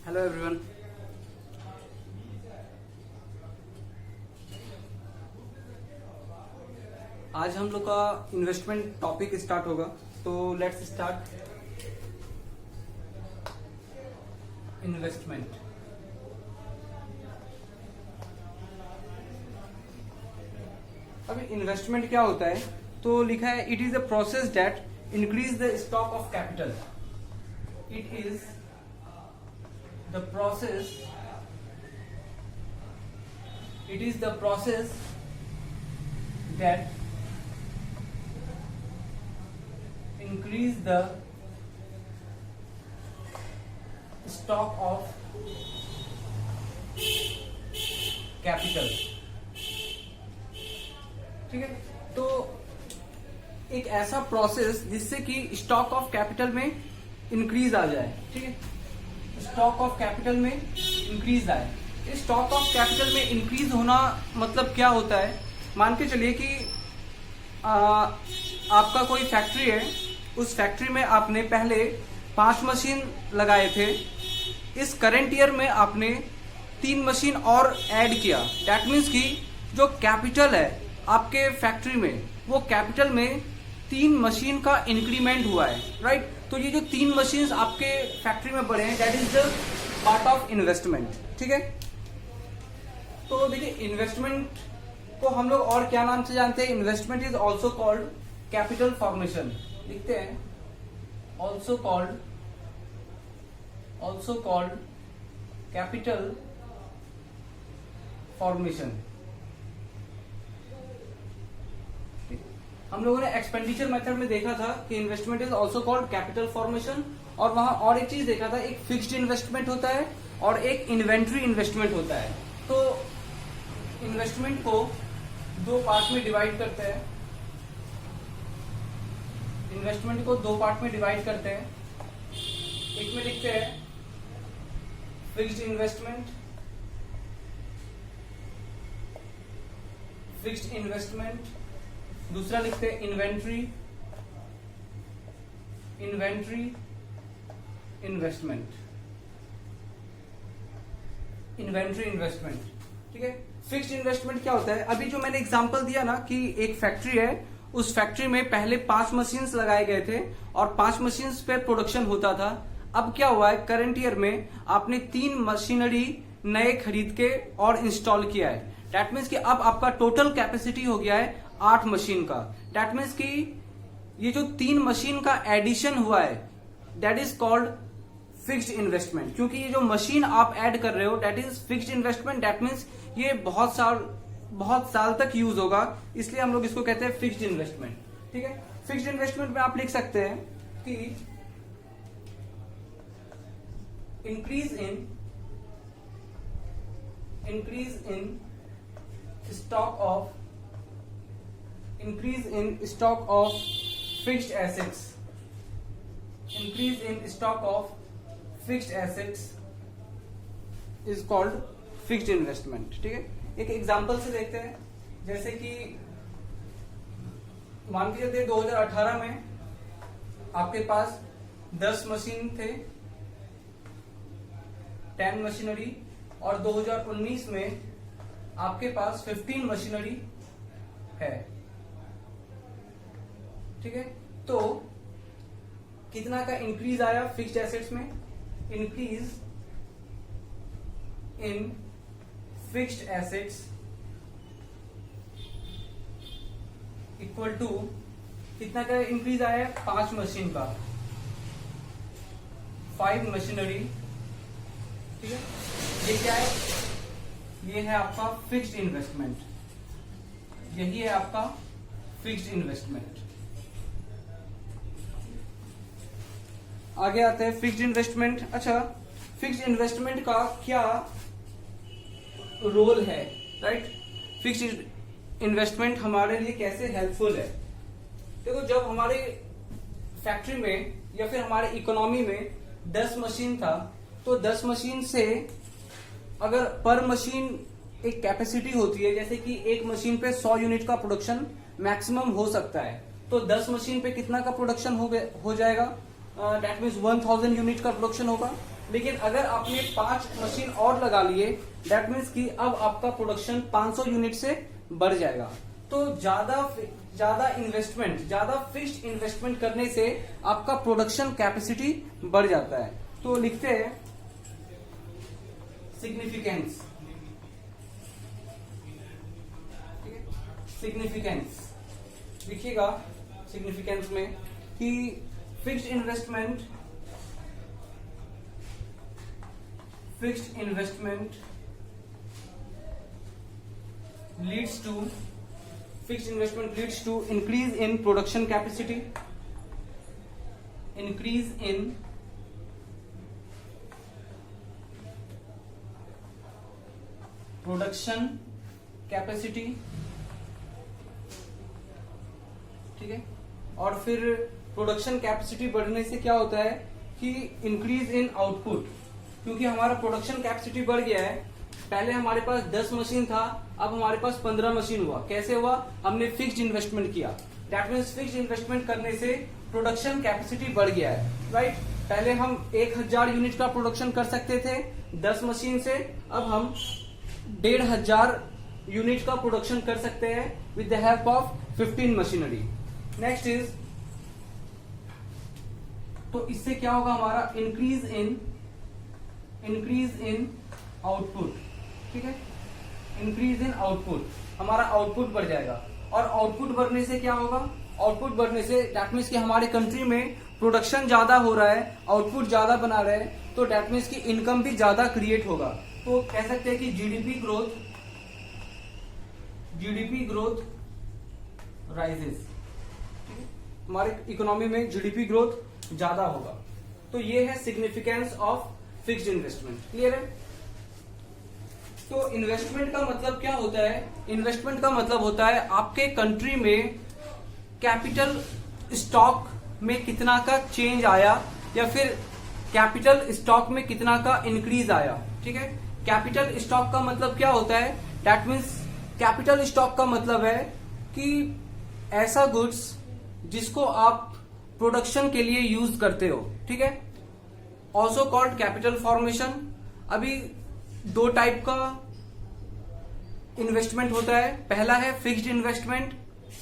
Hello everyone. आज हम लोग का इन्वेस्टमेंट टॉपिक स्टार्ट होगा, तो लेट्स स्टार्ट। इन्वेस्टमेंट अभी इन्वेस्टमेंट क्या होता है, तो लिखा है it is a process that increase the stock of capital. It is the process that increase the stock of capital। ठीक है, तो एक ऐसा प्रोसेस जिससे कि स्टॉक ऑफ कैपिटल में इंक्रीज आ जाए। ठीक है, स्टॉक ऑफ कैपिटल में इंक्रीज आए। इस स्टॉक ऑफ कैपिटल में इंक्रीज होना मतलब क्या होता है, मान के चलिए कि आपका कोई फैक्ट्री है, उस फैक्ट्री में आपने पहले 5 मशीन लगाए थे, इस करंट ईयर में आपने 3 मशीन और ऐड किया। दैट मीन्स कि जो कैपिटल है आपके फैक्ट्री में, वो कैपिटल में 3 मशीन का इंक्रीमेंट हुआ है, राइट। तो ये जो 3 मशीन आपके फैक्ट्री में बढ़े हैं, that is the part of investment. ठीक है, तो देखिए इन्वेस्टमेंट को हम लोग और क्या नाम से जानते हैं। Investment is also called capital formation. लिखते हैं ऑल्सो कॉल्ड कैपिटल फॉर्मेशन। हम लोगों ने एक्सपेंडिचर मेथड में देखा था कि investment is also called capital formation, और वहां और एक चीज देखा था, एक फिक्स्ड इन्वेस्टमेंट होता है और एक इन्वेंट्री इन्वेस्टमेंट होता है। तो इन्वेस्टमेंट को 2 पार्ट में डिवाइड करते हैं। इन्वेस्टमेंट को 2 पार्ट में डिवाइड करते हैं। एक में लिखते हैं फिक्स्ड इन्वेस्टमेंट, दूसरा लिखते हैं इन्वेंट्री इन्वेस्टमेंट। ठीक है, फिक्स्ड इन्वेस्टमेंट क्या होता है, अभी जो मैंने एग्जांपल दिया ना कि एक फैक्ट्री है, उस फैक्ट्री में पहले 5 मशीन्स लगाए गए थे और 5 मशीन्स पे प्रोडक्शन होता था। अब क्या हुआ है, करंट ईयर में आपने 3 मशीनरी नए खरीद के और इंस्टॉल किया है। दैट मीन्स कि अब आपका टोटल कैपेसिटी हो गया है 8 मशीन का। दैट मीन्स कि ये जो 3 मशीन का एडिशन हुआ है, that is called fixed investment. क्योंकि ये जो मशीन आप ऐड कर रहे हो, that is fixed investment. That means ये बहुत साल तक यूज होगा, इसलिए हम लोग इसको कहते हैं फिक्स्ड इन्वेस्टमेंट। ठीक है, फिक्स्ड इन्वेस्टमेंट में आप लिख सकते हैं कि increase in stock of fixed assets is called fixed investment। ठीक है, एक एग्जांपल से देखते हैं। जैसे कि मान के चलते 2018 में आपके पास 10 मशीन थे, 10 मशीनरी, और 2019 में आपके पास 15 मशीनरी है। ठीक है, तो कितना का इंक्रीज आया फिक्स्ड एसेट्स में, increase in fixed assets equal to कितना का इंक्रीज आया, 5 मशीन का, 5 मशीनरी। ठीक है, ये क्या है, ये है आपका फिक्स्ड इन्वेस्टमेंट, यही है आपका फिक्स्ड इन्वेस्टमेंट। आगे आते हैं फिक्स्ड इन्वेस्टमेंट। अच्छा, फिक्स्ड इन्वेस्टमेंट का क्या रोल है, राइट। फिक्स्ड इन्वेस्टमेंट हमारे लिए कैसे हेल्पफुल है। देखो, जब हमारे फैक्ट्री में या फिर हमारे इकोनॉमी में 10 मशीन था, तो 10 मशीन से अगर पर मशीन एक कैपेसिटी होती है, जैसे कि एक मशीन पे 100 यूनिट का प्रोडक्शन मैक्सिमम हो सकता है, तो 10 मशीन पे कितना का प्रोडक्शन हो जाएगा, दैट मीन्स 1000 यूनिट का प्रोडक्शन होगा। लेकिन अगर आपने 5 मशीन और लगा लिए, दैट मीन्स कि अब आपका प्रोडक्शन 500 यूनिट से बढ़ जाएगा। तो ज्यादा इन्वेस्टमेंट, ज्यादा फिक्स्ड इन्वेस्टमेंट करने से आपका प्रोडक्शन कैपेसिटी बढ़ जाता है। तो लिखते हैं सिग्निफिकेंस, सिग्निफिकेंस लिखिएगा सिग्निफिकेंस में कि fixed investment leads to increase in production capacity, increase in production capacity, ठीक है। और फिर प्रोडक्शन कैपेसिटी बढ़ने से क्या होता है कि इंक्रीज इन आउटपुट, क्योंकि हमारा प्रोडक्शन कैपेसिटी बढ़ गया है। पहले हमारे पास 10 मशीन था, अब हमारे पास 15 मशीन हुआ। कैसे हुआ? हमने फिक्स्ड इन्वेस्टमेंट किया। दैट मीन्स फिक्स्ड इन्वेस्टमेंट करने से प्रोडक्शन कैपेसिटी बढ़ गया है, राइट। पहले हम 1000 यूनिट का प्रोडक्शन कर सकते थे 10 मशीन से, अब हम 1500 यूनिट का प्रोडक्शन कर सकते हैं with the help of 15 machinery. Next is, तो इससे क्या होगा हमारा इंक्रीज इन आउटपुट, ठीक है। इंक्रीज इन आउटपुट, हमारा आउटपुट बढ़ जाएगा। और आउटपुट बढ़ने से क्या होगा? आउटपुट बढ़ने से दैट मीन्स कि हमारे कंट्री में प्रोडक्शन ज्यादा हो रहा है, आउटपुट ज्यादा बना रहे हैं, तो दैट मीन्स कि इनकम भी ज्यादा क्रिएट होगा। तो कह सकते हैं कि जीडीपी ग्रोथ राइजेस, हमारे इकोनॉमी में जीडीपी ग्रोथ ज्यादा होगा। तो ये है significance of fixed investment. Clear है? तो इन्वेस्टमेंट का मतलब क्या होता है? इन्वेस्टमेंट का मतलब होता है आपके कंट्री में कैपिटल स्टॉक में कितना का चेंज आया, या फिर कैपिटल स्टॉक में कितना का इंक्रीज आया, ठीक है। कैपिटल स्टॉक का मतलब क्या होता है? दैट मीन्स कैपिटल स्टॉक का मतलब है कि ऐसा गुड्स जिसको आप प्रोडक्शन के लिए यूज करते हो, ठीक है। Also called capital formation. अभी 2 टाइप का इन्वेस्टमेंट होता है। पहला है फिक्स्ड इन्वेस्टमेंट,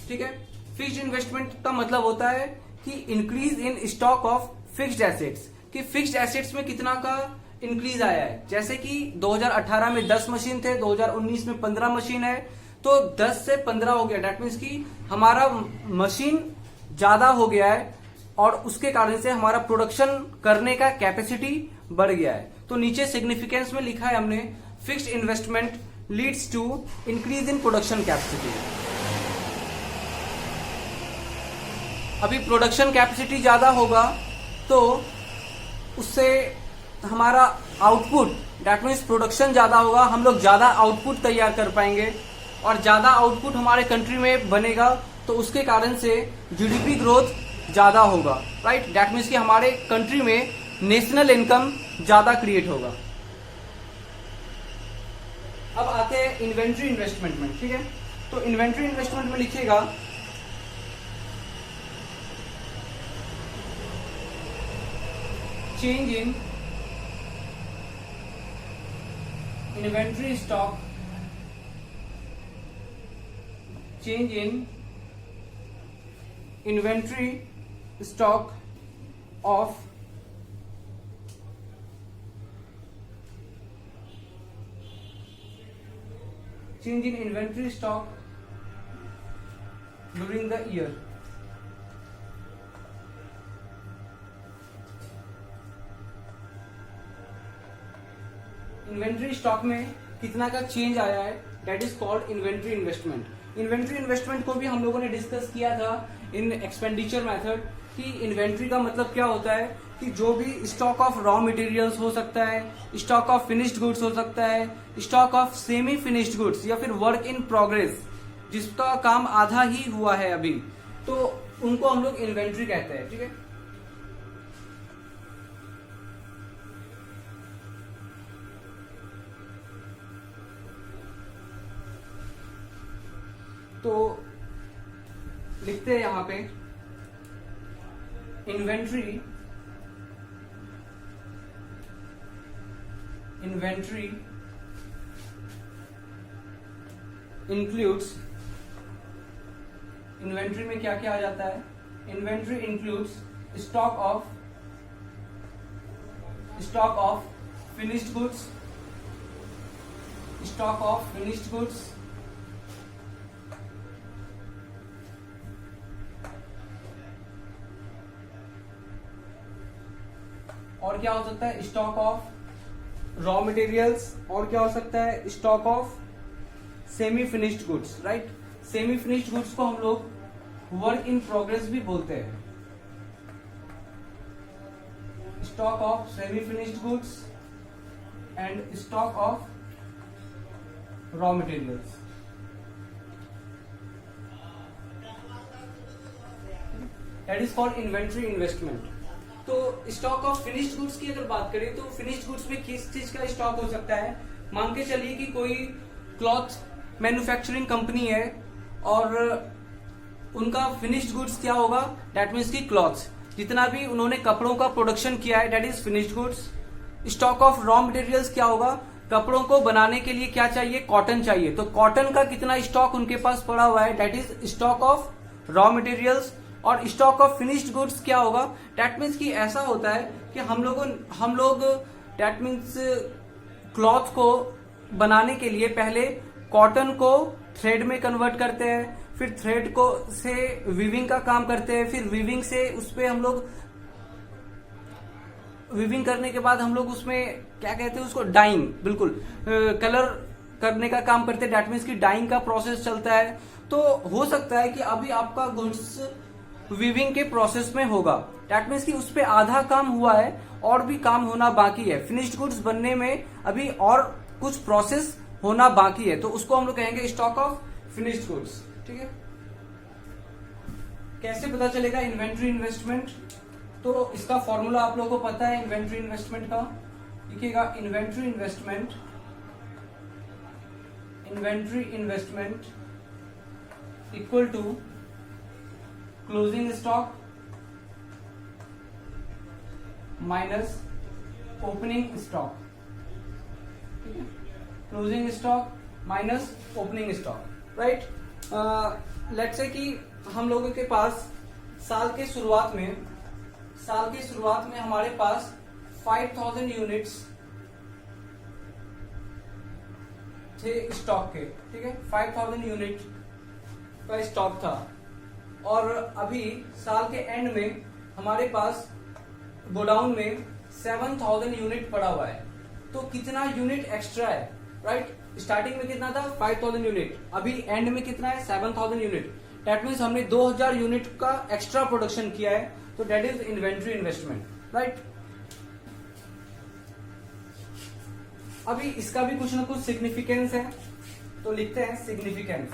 ठीक है। फिक्स्ड इन्वेस्टमेंट का मतलब होता है कि increase in stock of fixed assets, कि फिक्स्ड एसेट्स में कितना का इंक्रीज आया है। जैसे कि 2018 में 10 मशीन थे, 2019 में 15 मशीन है, तो 10 से 15 हो गया। दैट मीन्स कि हमारा मशीन ज्यादा हो गया है और उसके कारण से हमारा प्रोडक्शन करने का कैपेसिटी बढ़ गया है। तो नीचे सिग्निफिकेंस में लिखा है हमने, fixed investment leads to increase in production capacity. अभी प्रोडक्शन कैपेसिटी ज्यादा होगा तो उससे हमारा आउटपुट, दैट मीन्स प्रोडक्शन ज्यादा होगा, हम लोग ज्यादा आउटपुट तैयार कर पाएंगे, और ज्यादा आउटपुट हमारे कंट्री में बनेगा तो उसके कारण से जीडीपी ग्रोथ ज्यादा होगा, राइट। दैट मीन्स कि हमारे कंट्री में नेशनल इनकम ज्यादा क्रिएट होगा। अब आते हैं इन्वेंट्री इन्वेस्टमेंट में, ठीक है। तो इन्वेंट्री इन्वेस्टमेंट में लिखिएगा change in inventory stock, change in inventory stock of change in inventory stock during the year। Inventory stock में कितना का चेंज आया है, that is called inventory investment. Inventory investment को भी हम लोगों ने डिस्कस किया था इन एक्सपेंडिचर मेथड, कि इन्वेंट्री का मतलब क्या होता है कि जो भी स्टॉक ऑफ रॉ मटेरियल्स हो सकता है, स्टॉक ऑफ फिनिश्ड गुड्स हो सकता है, stock of semi finished goods, या फिर वर्क इन प्रोग्रेस, जिसका काम आधा ही हुआ है अभी, तो उनको हम लोग इन्वेंट्री कहते हैं, ठीक है। तो लिखते हैं यहां पे इन्वेंट्री इन्वेंट्री इंक्लूड्स, इन्वेंट्री में क्या क्या आ जाता है? Inventory includes stock of finished goods, stock of finished goods, और क्या हो सकता है? स्टॉक ऑफ रॉ मटेरियल्स, और क्या हो सकता है? Stock of semi finished goods, right. Semi finished goods को हम लोग वर्क इन प्रोग्रेस भी बोलते हैं। Stock of semi finished goods and stock of raw materials. That is for inventory investment. तो स्टॉक ऑफ फिनिश्ड गुड्स की अगर बात करें तो फिनिश्ड गुड्स में किस चीज का स्टॉक हो सकता है? मान के चलिए कि कोई क्लॉथ मैन्युफैक्चरिंग कंपनी है और उनका फिनिश्ड गुड्स क्या होगा? दैट मीन्स की क्लॉथ्स, जितना भी उन्होंने कपड़ों का प्रोडक्शन किया है that is finished goods. Stock of raw materials क्या होगा? कपड़ों को बनाने के लिए क्या चाहिए? कॉटन चाहिए, तो कॉटन का कितना स्टॉक उनके पास पड़ा हुआ है? That is stock of raw materials. और स्टॉक ऑफ फिनिश्ड गुड्स क्या होगा? दैट मीन्स कि ऐसा होता है कि हम लोग दैट मीन्स क्लॉथ को बनाने के लिए पहले कॉटन को थ्रेड में कन्वर्ट करते हैं, फिर थ्रेड को से वीविंग का काम करते हैं, फिर वीविंग से उस पे हम लोग वीविंग करने के बाद हम लोग उसमें क्या कहते हैं उसको? डाइंग, बिल्कुल कलर करने का काम करते हैं। दैट मीन्स कि डाइंग का प्रोसेस चलता है। तो हो सकता है कि अभी आपका गुड्स वीविंग के प्रोसेस में होगा, दैट मीन्स कि उस पे आधा काम हुआ है और भी काम होना बाकी है। फिनिश्ड गुड्स बनने में अभी और कुछ प्रोसेस होना बाकी है, तो उसको हम लोग कहेंगे स्टॉक ऑफ फिनिश्ड गुड्स। ठीक है। कैसे पता चलेगा इन्वेंट्री इन्वेस्टमेंट? तो इसका फॉर्मूला आप लोगों को पता है इन्वेंट्री इन्वेस्टमेंट का। लिखिएगा inventory investment equal to closing stock minus opening stock. ठीक है, closing stock minus opening stock, right. Let's say कि हम लोगों के पास साल के शुरुआत में हमारे पास 5000 यूनिट्स थे स्टॉक के। ठीक है, 5000 यूनिट का स्टॉक था और अभी साल के एंड में हमारे पास गोडाउन में 7000 यूनिट पड़ा हुआ है। तो कितना यूनिट एक्स्ट्रा है, राइट। स्टार्टिंग में कितना था? 5000 यूनिट, अभी एंड में कितना है? 7000 यूनिट। दैट मीन्स हमने 2000 यूनिट का एक्स्ट्रा प्रोडक्शन किया है, तो that is inventory investment, right. अभी इसका भी कुछ ना कुछ सिग्निफिकेंस है, तो लिखते हैं सिग्निफिकेंस।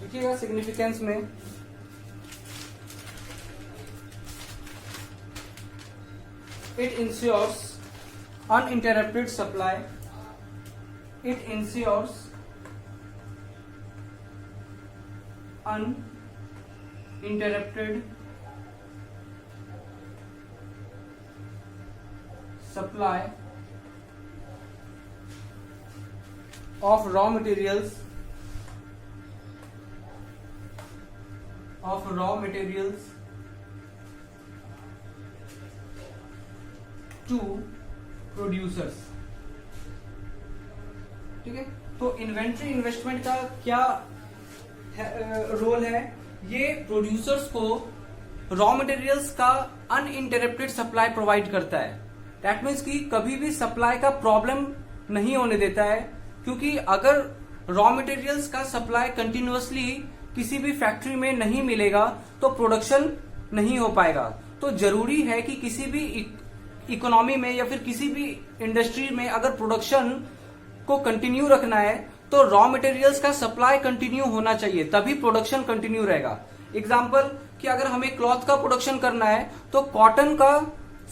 लिखिएगा सिग्निफिकेंस में it ensures uninterrupted supply, it ensures uninterrupted supply of raw materials to producers. ठीक है, तो इन्वेंट्री इन्वेस्टमेंट का क्या रोल है? ये प्रोड्यूसर्स को रॉ मटेरियल्स का अनइंटरप्टेड सप्लाई प्रोवाइड करता है। दैट मीन्स कि कभी भी सप्लाई का प्रॉब्लम नहीं होने देता है, क्योंकि अगर रॉ मटेरियल्स का सप्लाई कंटिन्यूअसली किसी भी फैक्ट्री में नहीं मिलेगा तो प्रोडक्शन नहीं हो पाएगा। तो जरूरी है कि किसी भी इकोनॉमी में या फिर किसी भी इंडस्ट्री में अगर प्रोडक्शन को कंटिन्यू रखना है तो रॉ मटेरियल्स का सप्लाई कंटिन्यू होना चाहिए, तभी प्रोडक्शन कंटिन्यू रहेगा। एग्जांपल कि अगर हमें क्लॉथ का प्रोडक्शन करना है तो कॉटन का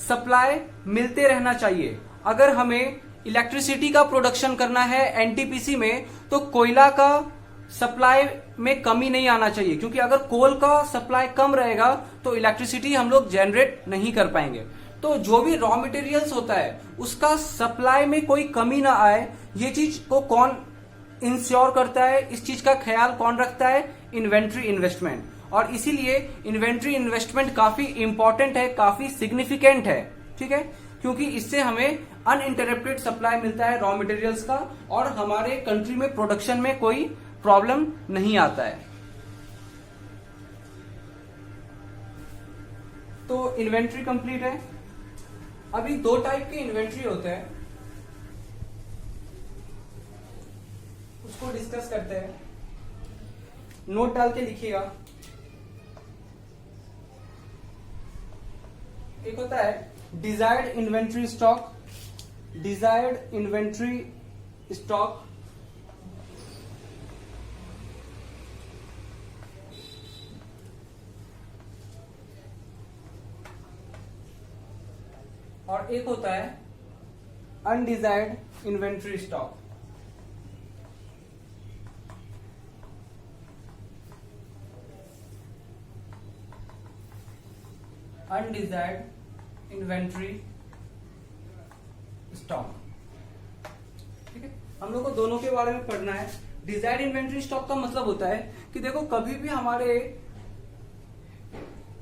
सप्लाई मिलते रहना चाहिए। अगर हमें इलेक्ट्रिसिटी का प्रोडक्शन करना है एनटीपीसी में तो कोयला का सप्लाई में कमी नहीं आना चाहिए, क्योंकि अगर कोल का सप्लाई कम रहेगा तो इलेक्ट्रिसिटी हम लोग जनरेट नहीं कर पाएंगे। तो जो भी रॉ मटेरियल्स होता है उसका सप्लाई में कोई कमी ना आए, ये चीज को कौन इंश्योर करता है, इस चीज का ख्याल कौन रखता है? Inventory investment. और इसीलिए इन्वेंट्री इन्वेस्टमेंट काफी इंपॉर्टेंट है, काफी सिग्निफिकेंट है, ठीक है, क्योंकि इससे हमें अनइंटरप्टेड सप्लाई मिलता है रॉ मटेरियल्स का और हमारे कंट्री में प्रोडक्शन में कोई प्रॉब्लम नहीं आता है। तो इन्वेंट्री कंप्लीट है। अभी दो टाइप के इन्वेंट्री होते हैं, उसको डिस्कस करते हैं। नोट डाल के लिखिएगा। एक होता है desired inventory stock, desired inventory stock, और एक होता है undesired inventory stock. Undesired inventory stock, ठीक है। हम लोग को दोनों के बारे में पढ़ना है। डिजायर्ड इन्वेंट्री स्टॉक का मतलब होता है कि देखो कभी भी हमारे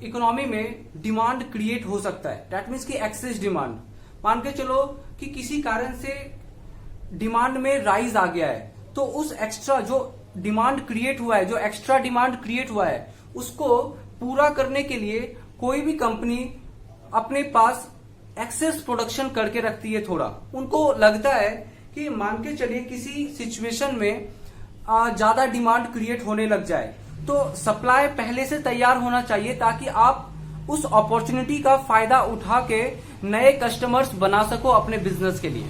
इकोनॉमी में डिमांड क्रिएट हो सकता है, दैट मीन्स कि एक्सेस डिमांड। मान के चलो कि किसी कारण से डिमांड में राइज आ गया है, तो उस एक्स्ट्रा जो डिमांड क्रिएट हुआ है, जो एक्स्ट्रा डिमांड क्रिएट हुआ है, उसको पूरा करने के लिए कोई भी कंपनी अपने पास एक्सेस प्रोडक्शन करके रखती है। थोड़ा उनको लगता है कि मान के चलिए किसी सिचुएशन में ज्यादा डिमांड क्रिएट होने लग जाए, तो सप्लाई पहले से तैयार होना चाहिए ताकि आप उस अपॉर्चुनिटी का फायदा उठा के नए कस्टमर्स बना सको अपने बिजनेस के लिए।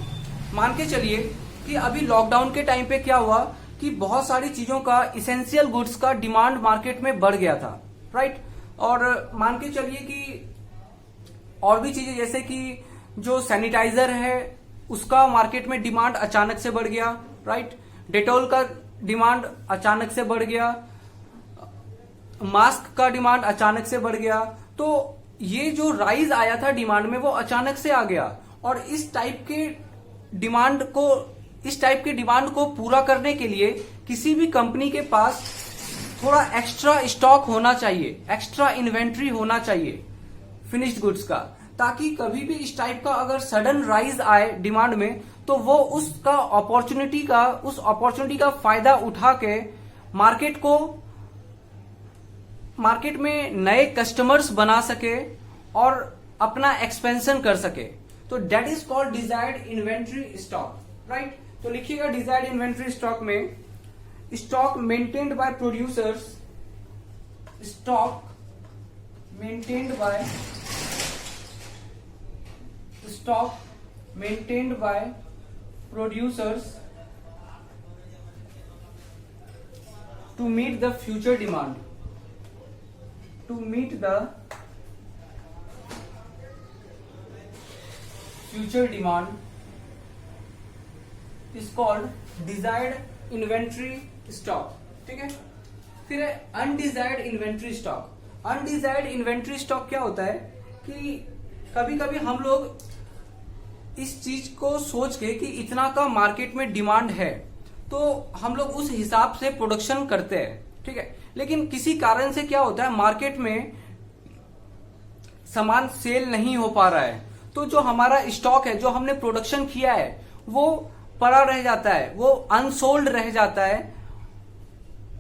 मान के चलिए कि अभी लॉकडाउन के टाइम पे क्या हुआ कि बहुत सारी चीजों का, इसेंशियल गुड्स का डिमांड मार्केट में बढ़ गया था, राइट। और मान के चलिए कि और भी चीजें जैसे कि जो सैनिटाइजर है उसका मार्केट में डिमांड अचानक से बढ़ गया, राइट। डेटॉल का डिमांड अचानक से बढ़ गया, मास्क का डिमांड अचानक से बढ़ गया। तो ये जो राइज आया था डिमांड में वो अचानक से आ गया, और इस टाइप के डिमांड को पूरा करने के लिए किसी भी कंपनी के पास थोड़ा एक्स्ट्रा स्टॉक होना चाहिए, एक्स्ट्रा इन्वेंट्री होना चाहिए फिनिश्ड गुड्स का, ताकि कभी भी इस टाइप का अगर सडन राइज आए डिमांड में तो वो उस अपॉर्चुनिटी का फायदा उठा के मार्केट में नए कस्टमर्स बना सके और अपना एक्सपेंशन कर सके। तो that is called desired inventory stock, right. तो लिखिएगा डिजायर्ड इन्वेंट्री स्टॉक में stock maintained by producers, stock maintained by producers to meet the future demand, is called desired inventory stock, ठीक है। फिर है undesired inventory stock. Undesired inventory stock क्या होता है कि कभी कभी हम लोग इस चीज को सोच के कि इतना का मार्केट में डिमांड है तो हम लोग उस हिसाब से प्रोडक्शन करते हैं, ठीक है। लेकिन किसी कारण से क्या होता है, मार्केट में सामान सेल नहीं हो पा रहा है, तो जो हमारा स्टॉक है, जो हमने प्रोडक्शन किया है, वो पड़ा रह जाता है, वो अनसोल्ड रह जाता है,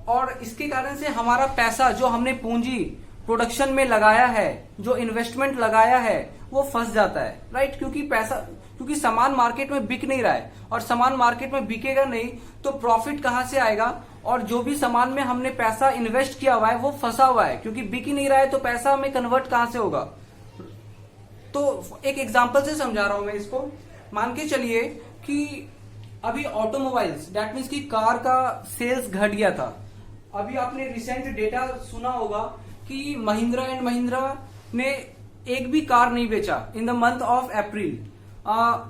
और इसके कारण से हमारा पैसा जो हमने पूंजी प्रोडक्शन में लगाया है, जो इन्वेस्टमेंट लगाया है, वो फंस जाता है, राइट। क्योंकि सामान मार्केट में बिक नहीं रहा है, और सामान मार्केट में बिकेगा नहीं तो प्रॉफिट कहां से आएगा, और जो भी सामान में हमने पैसा इन्वेस्ट किया हुआ है वो फंसा हुआ है, क्योंकि बिक ही नहीं रहा है तो पैसा हमें कन्वर्ट कहां से होगा। तो एक एग्जांपल से समझा रहा हूं मैं इसको। मान के चलिए कि अभी ऑटोमोबाइल्स, दैट मीन्स कि कार का सेल्स घट गया था। अभी आपने रिसेंट डेटा सुना होगा कि महिंद्रा एंड महिंद्रा ने एक भी कार नहीं बेचा in the month of April.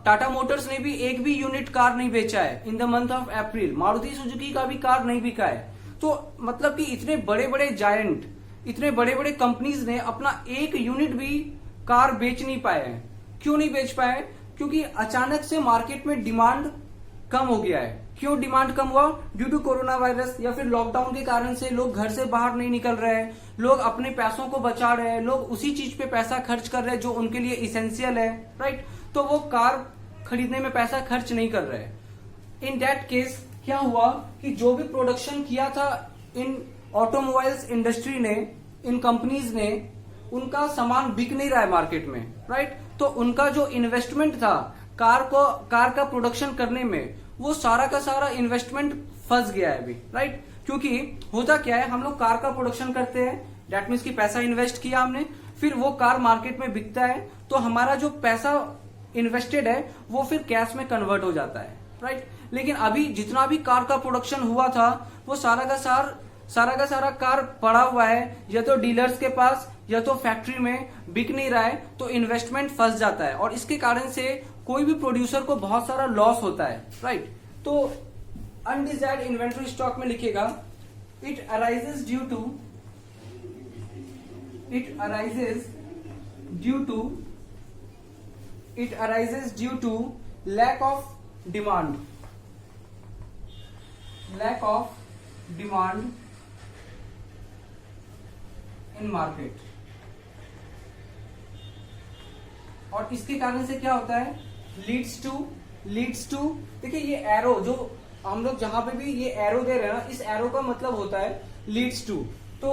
Tata Motors ने भी एक भी यूनिट कार नहीं बेचा है in the month of April. Maruti Suzuki का भी कार नहीं बिका है। तो मतलब कि इतने बड़े बड़े जायंट, इतने बड़े बड़े कंपनीज ने अपना एक यूनिट भी कार बेच नहीं पाए हैं। क्यों नहीं बेच पाए? क्योंकि अचानक से मार्केट में डिमांड कम हो गया है। क्यों डिमांड कम हुआ? ड्यू टू कोरोना वायरस या फिर लॉकडाउन के कारण से लोग घर से बाहर नहीं निकल रहे हैं, लोग अपने पैसों को बचा रहे हैं, लोग उसी चीज पे पैसा खर्च कर रहे हैं जो उनके लिए इसेंशियल है, राइट। तो वो कार खरीदने में पैसा खर्च नहीं कर रहे हैं। इन दैट केस क्या हुआ कि जो भी प्रोडक्शन किया था इन ऑटोमोबाइल्स इंडस्ट्री ने, इन कंपनीज ने, उनका सामान बिक नहीं रहा है मार्केट में, राइट। तो उनका जो इन्वेस्टमेंट था कार का प्रोडक्शन करने में, वो सारा का सारा इन्वेस्टमेंट फंस गया है अभी, राइट। क्योंकि होता क्या है, हम लोग कार का प्रोडक्शन करते हैं, दैट मीन्स कि पैसा इन्वेस्ट किया हमने, फिर वो कार मार्केट में बिकता है, तो हमारा जो पैसा इन्वेस्टेड है वो फिर कैश में कन्वर्ट हो जाता है, राइट। लेकिन अभी जितना भी कार का प्रोडक्शन हुआ था वो सारा का सारा कार पड़ा हुआ है, या तो डीलर्स के पास या तो फैक्ट्री में, बिक नहीं रहा है, तो इन्वेस्टमेंट फंस जाता है और इसके कारण से कोई भी प्रोड्यूसर को बहुत सारा लॉस होता है, राइट। तो अनडिजायर्ड इन्वेंट्री स्टॉक में लिखेगा it arises due to lack of demand in market. और इसके कारण से क्या होता है? लीड्स टू देखिए ये एरो जो हम लोग जहां पे भी ये एरो दे रहे हैं ना, इस एरो का मतलब होता है लीड्स टू। तो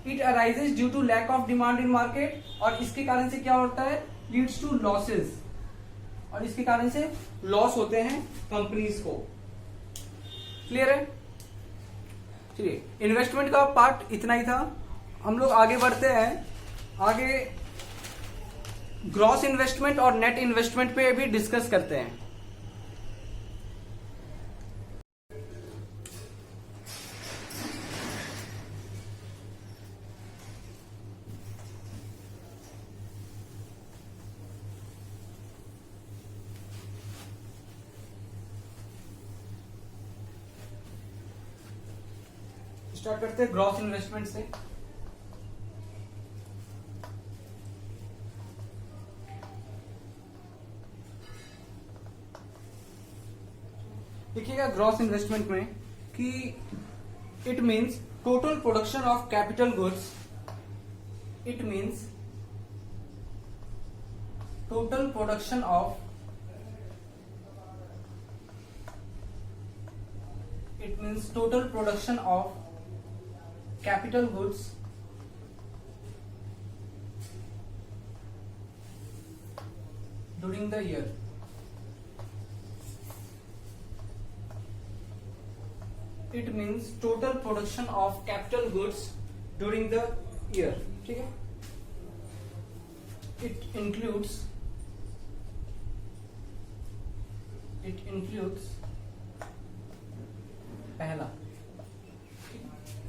it arises due to lack of demand in market, और इसके कारण से क्या होता है? लीड्स टू लॉसेस, और इसके कारण से लॉस होते हैं कंपनीज को। क्लियर है? चलिए, इन्वेस्टमेंट का पार्ट इतना ही था। हम लोग आगे बढ़ते हैं। आगे ग्रॉस इन्वेस्टमेंट और नेट इन्वेस्टमेंट पे भी डिस्कस करते हैं। स्टार्ट करते हैं ग्रॉस इन्वेस्टमेंट से। देखिएगा ग्रॉस इन्वेस्टमेंट में कि it means total production of capital goods, it means total production of capital goods during the year. It means total production of capital goods during the year. ठीक है? It includes पहला,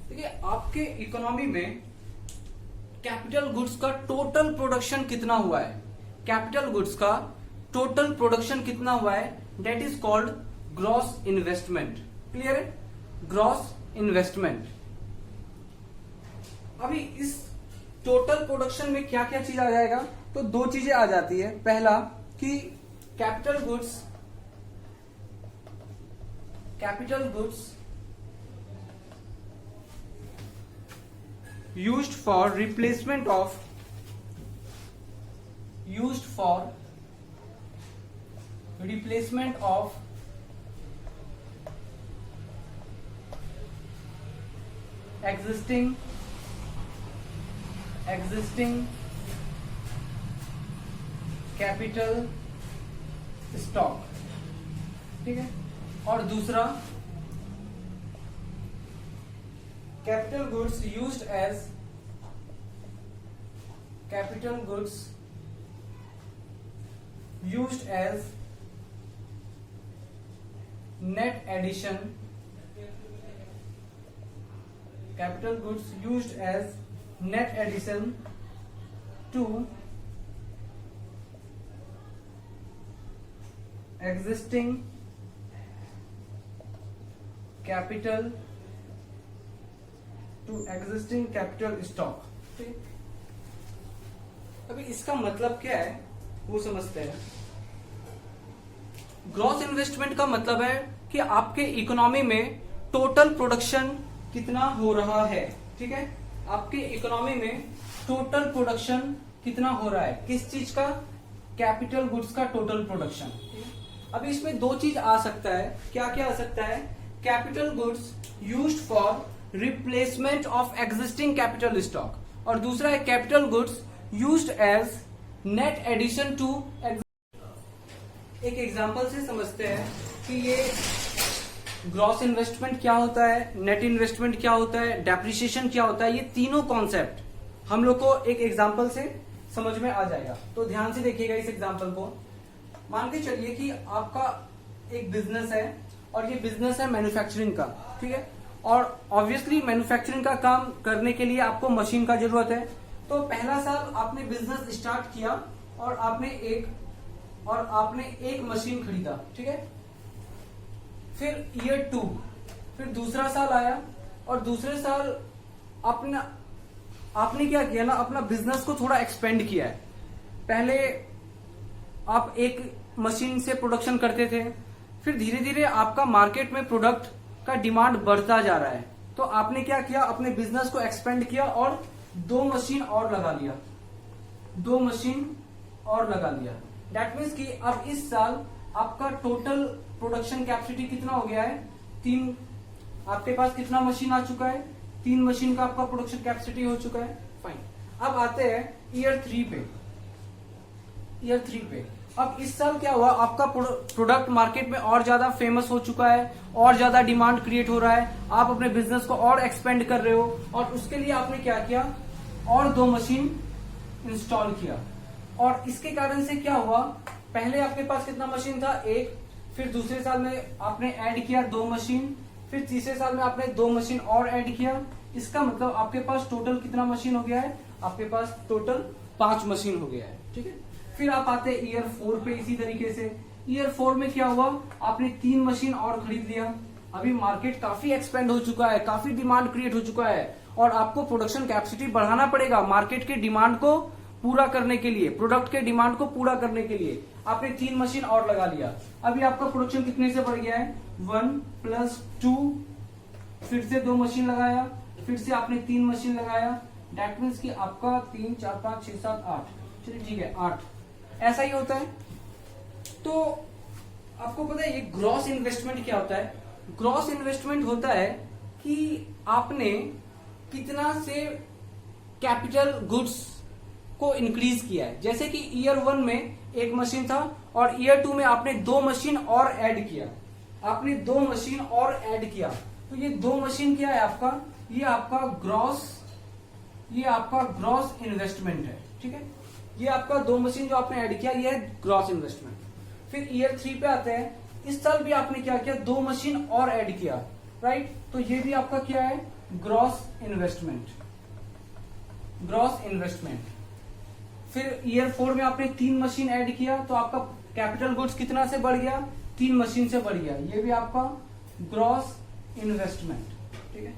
देखिए आपके economy में capital goods का total production कितना हुआ है, कैपिटल गुड्स का टोटल प्रोडक्शन कितना हुआ है, that is called gross investment. Clear है? Gross investment. अभी इस टोटल प्रोडक्शन में क्या क्या चीज आ जाएगा? तो दो चीजें आ जाती है। पहला कि capital goods used for replacement of existing capital stock। ठीक है? और दूसरा capital goods used as net addition, capital goods used as net addition to existing capital to existing capital stock. अभी इसका मतलब क्या है वो समझते हैं। ग्रॉस इन्वेस्टमेंट का मतलब है कि आपके इकोनॉमी में टोटल प्रोडक्शन कितना हो रहा है। ठीक है, आपके इकोनॉमी में टोटल प्रोडक्शन कितना हो रहा है, किस चीज का, कैपिटल गुड्स का टोटल प्रोडक्शन। अभी इसमें दो चीज आ सकता है, क्या क्या आ सकता है, capital goods used for replacement of existing capital stock, और दूसरा है capital goods used as net addition to. एक एग्जांपल से समझते हैं कि ये ग्रॉस इन्वेस्टमेंट क्या होता है, नेट इन्वेस्टमेंट क्या होता है, डेप्रिसिएशन क्या होता है। ये तीनों कॉन्सेप्ट हम लोग को एक एग्जांपल से समझ में आ जाएगा। तो ध्यान से देखिएगा इस एग्जांपल को। मान के चलिए कि आपका एक बिजनेस है और ये बिजनेस है मैन्युफैक्चरिंग का। ठीक है, और ऑब्वियसली मैन्युफैक्चरिंग का काम करने के लिए आपको मशीन का जरूरत है। तो पहला साल आपने बिजनेस स्टार्ट किया और आपने एक मशीन खरीदा। ठीक है, फिर ईयर 2, फिर दूसरा साल आया और दूसरे साल आपने क्या किया ना, अपना बिजनेस को थोड़ा एक्सपेंड किया है। पहले आप एक मशीन से प्रोडक्शन करते थे, फिर धीरे धीरे आपका मार्केट में प्रोडक्ट का डिमांड बढ़ता जा रहा है, तो आपने क्या किया, अपने बिजनेस को एक्सपेंड किया और 2 मशीन और लगा लिया, 2 मशीन और लगा लिया। दैट मीन्स कि अब इस साल आपका टोटल प्रोडक्शन कैपेसिटी कितना हो गया है, 3। आपके पास कितना मशीन आ चुका है, 3 मशीन का आपका प्रोडक्शन कैपेसिटी हो चुका है। फाइन, अब आते हैं ईयर 3 पे। ईयर 3 पे अब इस साल क्या हुआ, आपका प्रोडक्ट मार्केट में और ज्यादा फेमस हो चुका है, और ज्यादा डिमांड क्रिएट हो रहा है, आप अपने बिजनेस को और एक्सपेंड कर रहे हो, और उसके लिए आपने क्या किया, और 2 मशीन इंस्टॉल किया। और इसके कारण से क्या हुआ, पहले आपके पास कितना मशीन था, 1, फिर दूसरे साल में आपने ऐड किया 2 मशीन, फिर तीसरे साल में आपने 2 मशीन और ऐड किया। इसका मतलब आपके पास टोटल कितना मशीन हो गया है, आपके पास टोटल 5 मशीन हो गया है। ठीक है, फिर आप आते हैं ईयर 4 पे। इसी तरीके से ईयर 4 में क्या हुआ, आपने 3 मशीन और खरीद लिया। अभी मार्केट काफी एक्सपेंड हो चुका है, काफी डिमांड क्रिएट हो चुका है, और आपको प्रोडक्शन कैपेसिटी बढ़ाना पड़ेगा मार्केट के डिमांड को पूरा करने के लिए, प्रोडक्ट के डिमांड को पूरा करने के लिए आपने 3 मशीन और लगा लिया। अभी आपका प्रोडक्शन कितने से बढ़ गया है, 1 + 2, फिर से 2 मशीन लगाया, फिर से आपने 3 मशीन लगाया। दैट मीन्स कि आपका 3, 4, 5, 6, 7, 8, चलिए ठीक है 8, ऐसा ही होता है। तो आपको पता है ये ग्रॉस इन्वेस्टमेंट क्या होता है, ग्रॉस इन्वेस्टमेंट होता है कि आपने कितना से कैपिटल गुड्स को इंक्रीज किया है। जैसे कि ईयर 1 में 1 मशीन था और ईयर 2 में आपने 2 मशीन और ऐड किया, आपने 2 मशीन और ऐड किया। तो ये 2 मशीन क्या है आपका, ये आपका ग्रॉस इन्वेस्टमेंट है। ठीक है, ये आपका 2 मशीन जो आपने ऐड किया, ये है ग्रॉस इन्वेस्टमेंट। फिर ईयर 3 पे आते हैं, इस साल भी आपने क्या किया, 2 मशीन और ऐड किया, राइट। तो ये भी आपका क्या है, ग्रॉस इन्वेस्टमेंट, ग्रॉस इन्वेस्टमेंट। फिर ईयर 4 में आपने 3 मशीन ऐड किया, तो आपका कैपिटल गुड्स कितना से बढ़ गया, 3 मशीन से बढ़ गया, ये भी आपका ग्रॉस इन्वेस्टमेंट। ठीक है,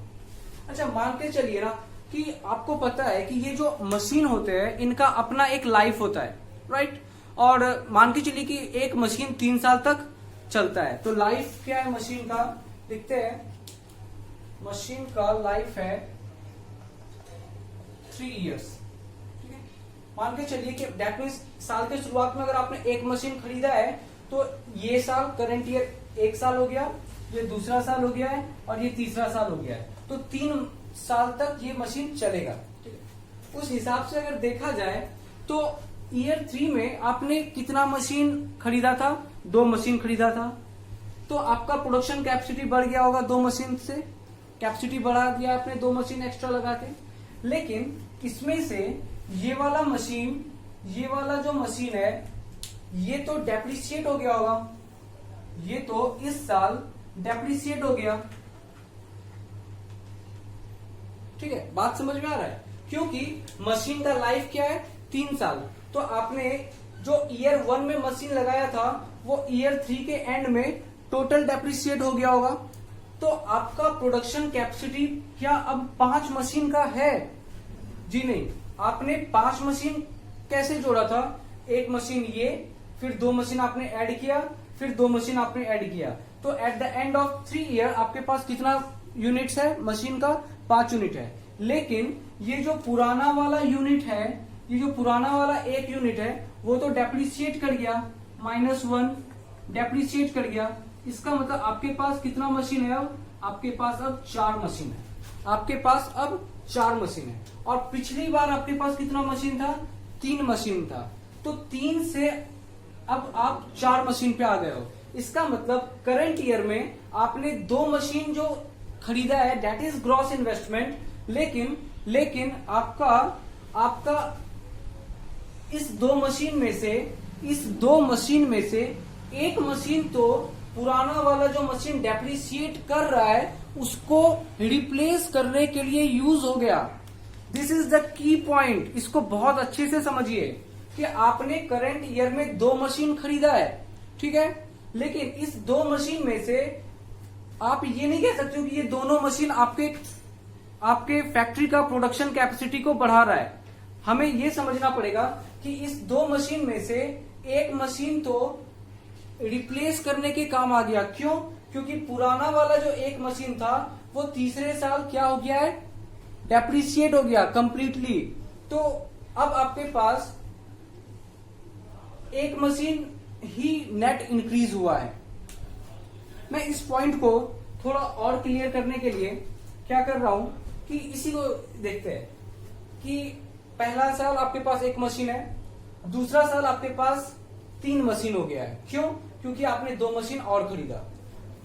अच्छा मान के चलिए ना कि आपको पता है कि ये जो मशीन होते हैं इनका अपना एक लाइफ होता है, राइट। और मान के चलिए कि एक मशीन 3 साल तक चलता है, तो लाइफ क्या है मशीन का, देखते हैं। मशीन का लाइफ है 3 इयर्स। ठीक है, मान के चलिए कि दैट मीन्स साल के शुरुआत में अगर आपने एक मशीन खरीदा है, तो ये साल करंट ईयर 1 साल हो गया, ये दूसरा साल हो गया है, और ये तीसरा साल हो गया है। तो 3 साल तक ये मशीन चलेगा। ठीक है, उस हिसाब से अगर देखा जाए तो ईयर 3 में आपने कितना मशीन खरीदा था, 2 मशीन खरीदा था, तो आपका प्रोडक्शन कैपेसिटी बढ़ गया होगा 2 मशीन से, कैपेसिटी बढ़ा दिया आपने 2 मशीन एक्स्ट्रा लगा के। लेकिन इसमें से ये वाला जो मशीन है, ये तो डेप्रिसिएट हो गया होगा, ये तो इस साल डेप्रिसिएट हो गया। ठीक है, बात समझ में आ रहा है, क्योंकि मशीन का लाइफ क्या है, 3 साल। तो आपने जो ईयर 1 में मशीन लगाया था, वो ईयर 3 के एंड में टोटल डेप्रिसिएट हो गया होगा। तो आपका प्रोडक्शन कैपेसिटी क्या अब 5 मशीन का है? जी नहीं, आपने 5 मशीन कैसे जोड़ा था? एक मशीन ये, फिर 2 मशीन आपने ऐड किया, फिर 2 मशीन आपने ऐड किया, तो at the end of 3 year आपके पास कितना यूनिट्स है मशीन का? 5 यूनिट है। लेकिन ये जो पुराना वाला यूनिट है, ये जो पुराना वाला एक यूनिट है, वो तो डेप्रिसिएट कर गया, -1 डेप्रिसिएट कर गया। इसका मतलब आपके पास कितना मशीन है अब? आपके पास अब 4 मशीन है। आपके पास अब 4 मशीन है। और पिछली बार आपके पास कितना मशीन था? 3 मशीन था। तो 3 से अब आप 4 मशीन पे आ गए हो। इसका मतलब करंट ईयर में आपने 2 मशीन जो खरीदा है, दैट इज ग्रॉस इन्वेस्टमेंट। लेकिन आपका इस 2 मशीन में से एक मशीन तो पुराना वाला जो मशीन डेप्रिसिएट कर रहा है उसको रिप्लेस करने के लिए यूज हो गया। This is the key point. इसको बहुत अच्छे से समझिए कि आपने करंट ईयर में 2 मशीन खरीदा है, ठीक है, लेकिन इस 2 मशीन में से आप ये नहीं कह सकते हो कि ये दोनों मशीन आपके फैक्ट्री का प्रोडक्शन कैपेसिटी को बढ़ा रहा है। हमें ये समझना पड़ेगा कि इस 2 मशीन में से एक मशीन तो रिप्लेस करने के काम आ गया। क्यों? क्योंकि पुराना वाला जो एक मशीन था वो तीसरे साल क्या हो गया है? डेप्रिसिएट हो गया कंप्लीटली। तो अब आपके पास एक मशीन ही नेट इंक्रीज हुआ है। मैं इस पॉइंट को थोड़ा और क्लियर करने के लिए क्या कर रहा हूं कि इसी को देखते हैं कि पहला साल आपके पास एक मशीन है, दूसरा साल आपके पास 3 मशीन हो गया है। क्यों? क्योंकि आपने 2 मशीन और खरीदा।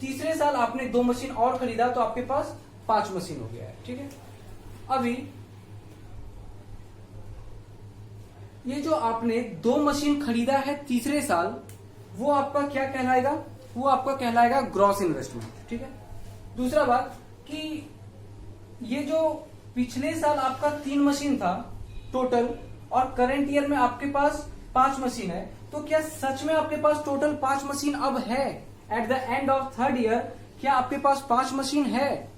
तीसरे साल आपने 2 मशीन और खरीदा तो आपके पास 5 मशीन हो गया है, ठीक है। अभी ये जो आपने 2 मशीन खरीदा है तीसरे साल, वो आपका क्या कहलाएगा? वो आपका कहलाएगा ग्रॉस इन्वेस्टमेंट, ठीक है। दूसरा बात कि ये जो पिछले साल आपका 3 मशीन था टोटल और करंट ईयर में आपके पास 5 मशीन है, तो क्या सच में आपके पास टोटल 5 मशीन अब है? At the end of 3rd year क्या आपके पास 5 मशीन है?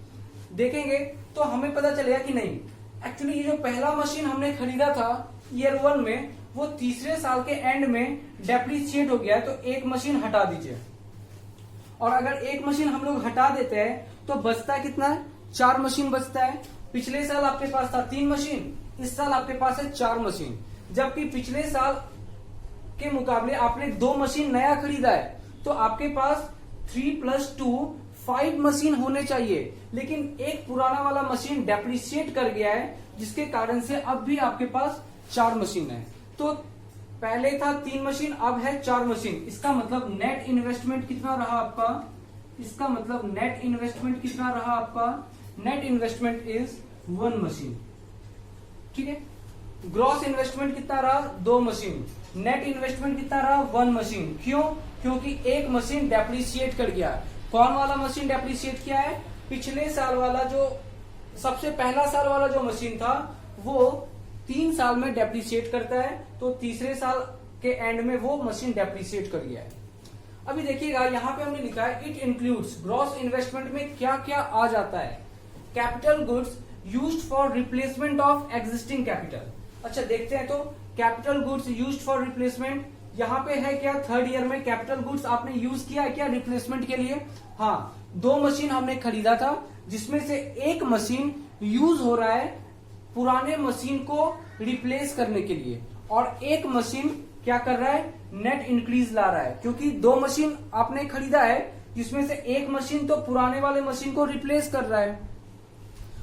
देखेंगे तो हमें पता चलेगा कि नहीं। एक्चुअली ये जो पहला मशीन हमने खरीदा था ईयर 1 में, वो तीसरे साल के एंड में डेप्रिसिएट हो गया है, तो एक मशीन हटा दीजिए। और अगर एक मशीन हम लोग हटा देते हैं तो बचता कितना है? 4 मशीन बचता है। पिछले साल आपके पास था 3 मशीन, इस साल आपके पास है 4 मशीन। जबकि पिछले साल के मुकाबले आपने 2 मशीन नया खरीदा है, तो आपके पास 3 + 2 5 मशीन होने चाहिए। लेकिन एक पुराना वाला मशीन डेप्रिसिएट कर गया है, जिसके कारण से अब भी आपके पास 4 मशीन है। तो पहले था 3 मशीन, अब है 4 मशीन। इसका मतलब नेट इन्वेस्टमेंट कितना रहा आपका? इसका मतलब नेट इन्वेस्टमेंट कितना रहा आपका? नेट इन्वेस्टमेंट इज 1 मशीन, ठीक है। ग्रॉस इन्वेस्टमेंट कितना रहा? 2 मशीन। नेट इन्वेस्टमेंट कितना रहा? 1 मशीन। क्यों? क्योंकि एक मशीन डेप्रिसिएट कर गया। कौन वाला मशीन डेप्रिसिएट किया है? पिछले साल वाला, जो सबसे पहला साल वाला जो मशीन था वो 3 साल में डेप्रिसिएट करता है, तो तीसरे साल के एंड में वो मशीन डेप्रिसिएट कर गया है। अभी देखिएगा यहाँ पे हमने लिखा है इट इंक्लूड्स। ग्रॉस इन्वेस्टमेंट में क्या क्या आ जाता है? Capital goods used for replacement of existing capital. अच्छा देखते हैं, तो capital goods used for replacement यहाँ पे है क्या? 3rd ईयर में कैपिटल गुड्स आपने यूज किया है क्या रिप्लेसमेंट के लिए? हाँ, 2 मशीन हमने खरीदा था, जिसमें से एक मशीन यूज हो रहा है पुराने मशीन को रिप्लेस करने के लिए, और एक मशीन क्या कर रहा है? नेट इंक्रीज ला रहा है। क्योंकि 2 मशीन आपने खरीदा है, जिसमें से एक मशीन तो पुराने वाले मशीन को रिप्लेस कर रहा है,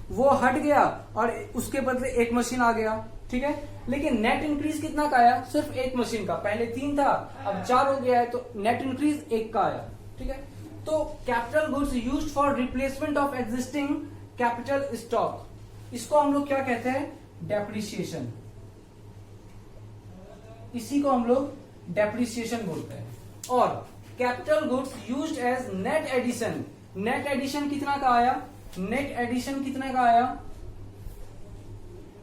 वो हट गया और उसके बदले एक मशीन आ गया, ठीक है। लेकिन नेट इंक्रीज कितना का आया? सिर्फ एक मशीन का। पहले 3 था, अब 4 हो गया है, तो नेट इंक्रीज 1 का आया, ठीक है। तो capital goods used for replacement of existing capital stock, इसको हम लोग क्या कहते हैं? डेप्रिसिएशन। इसी को हम लोग डेप्रिसिएशन बोलते हैं। और capital goods used as net addition. Net addition कितना का आया? नेट एडिशन कितने का आया?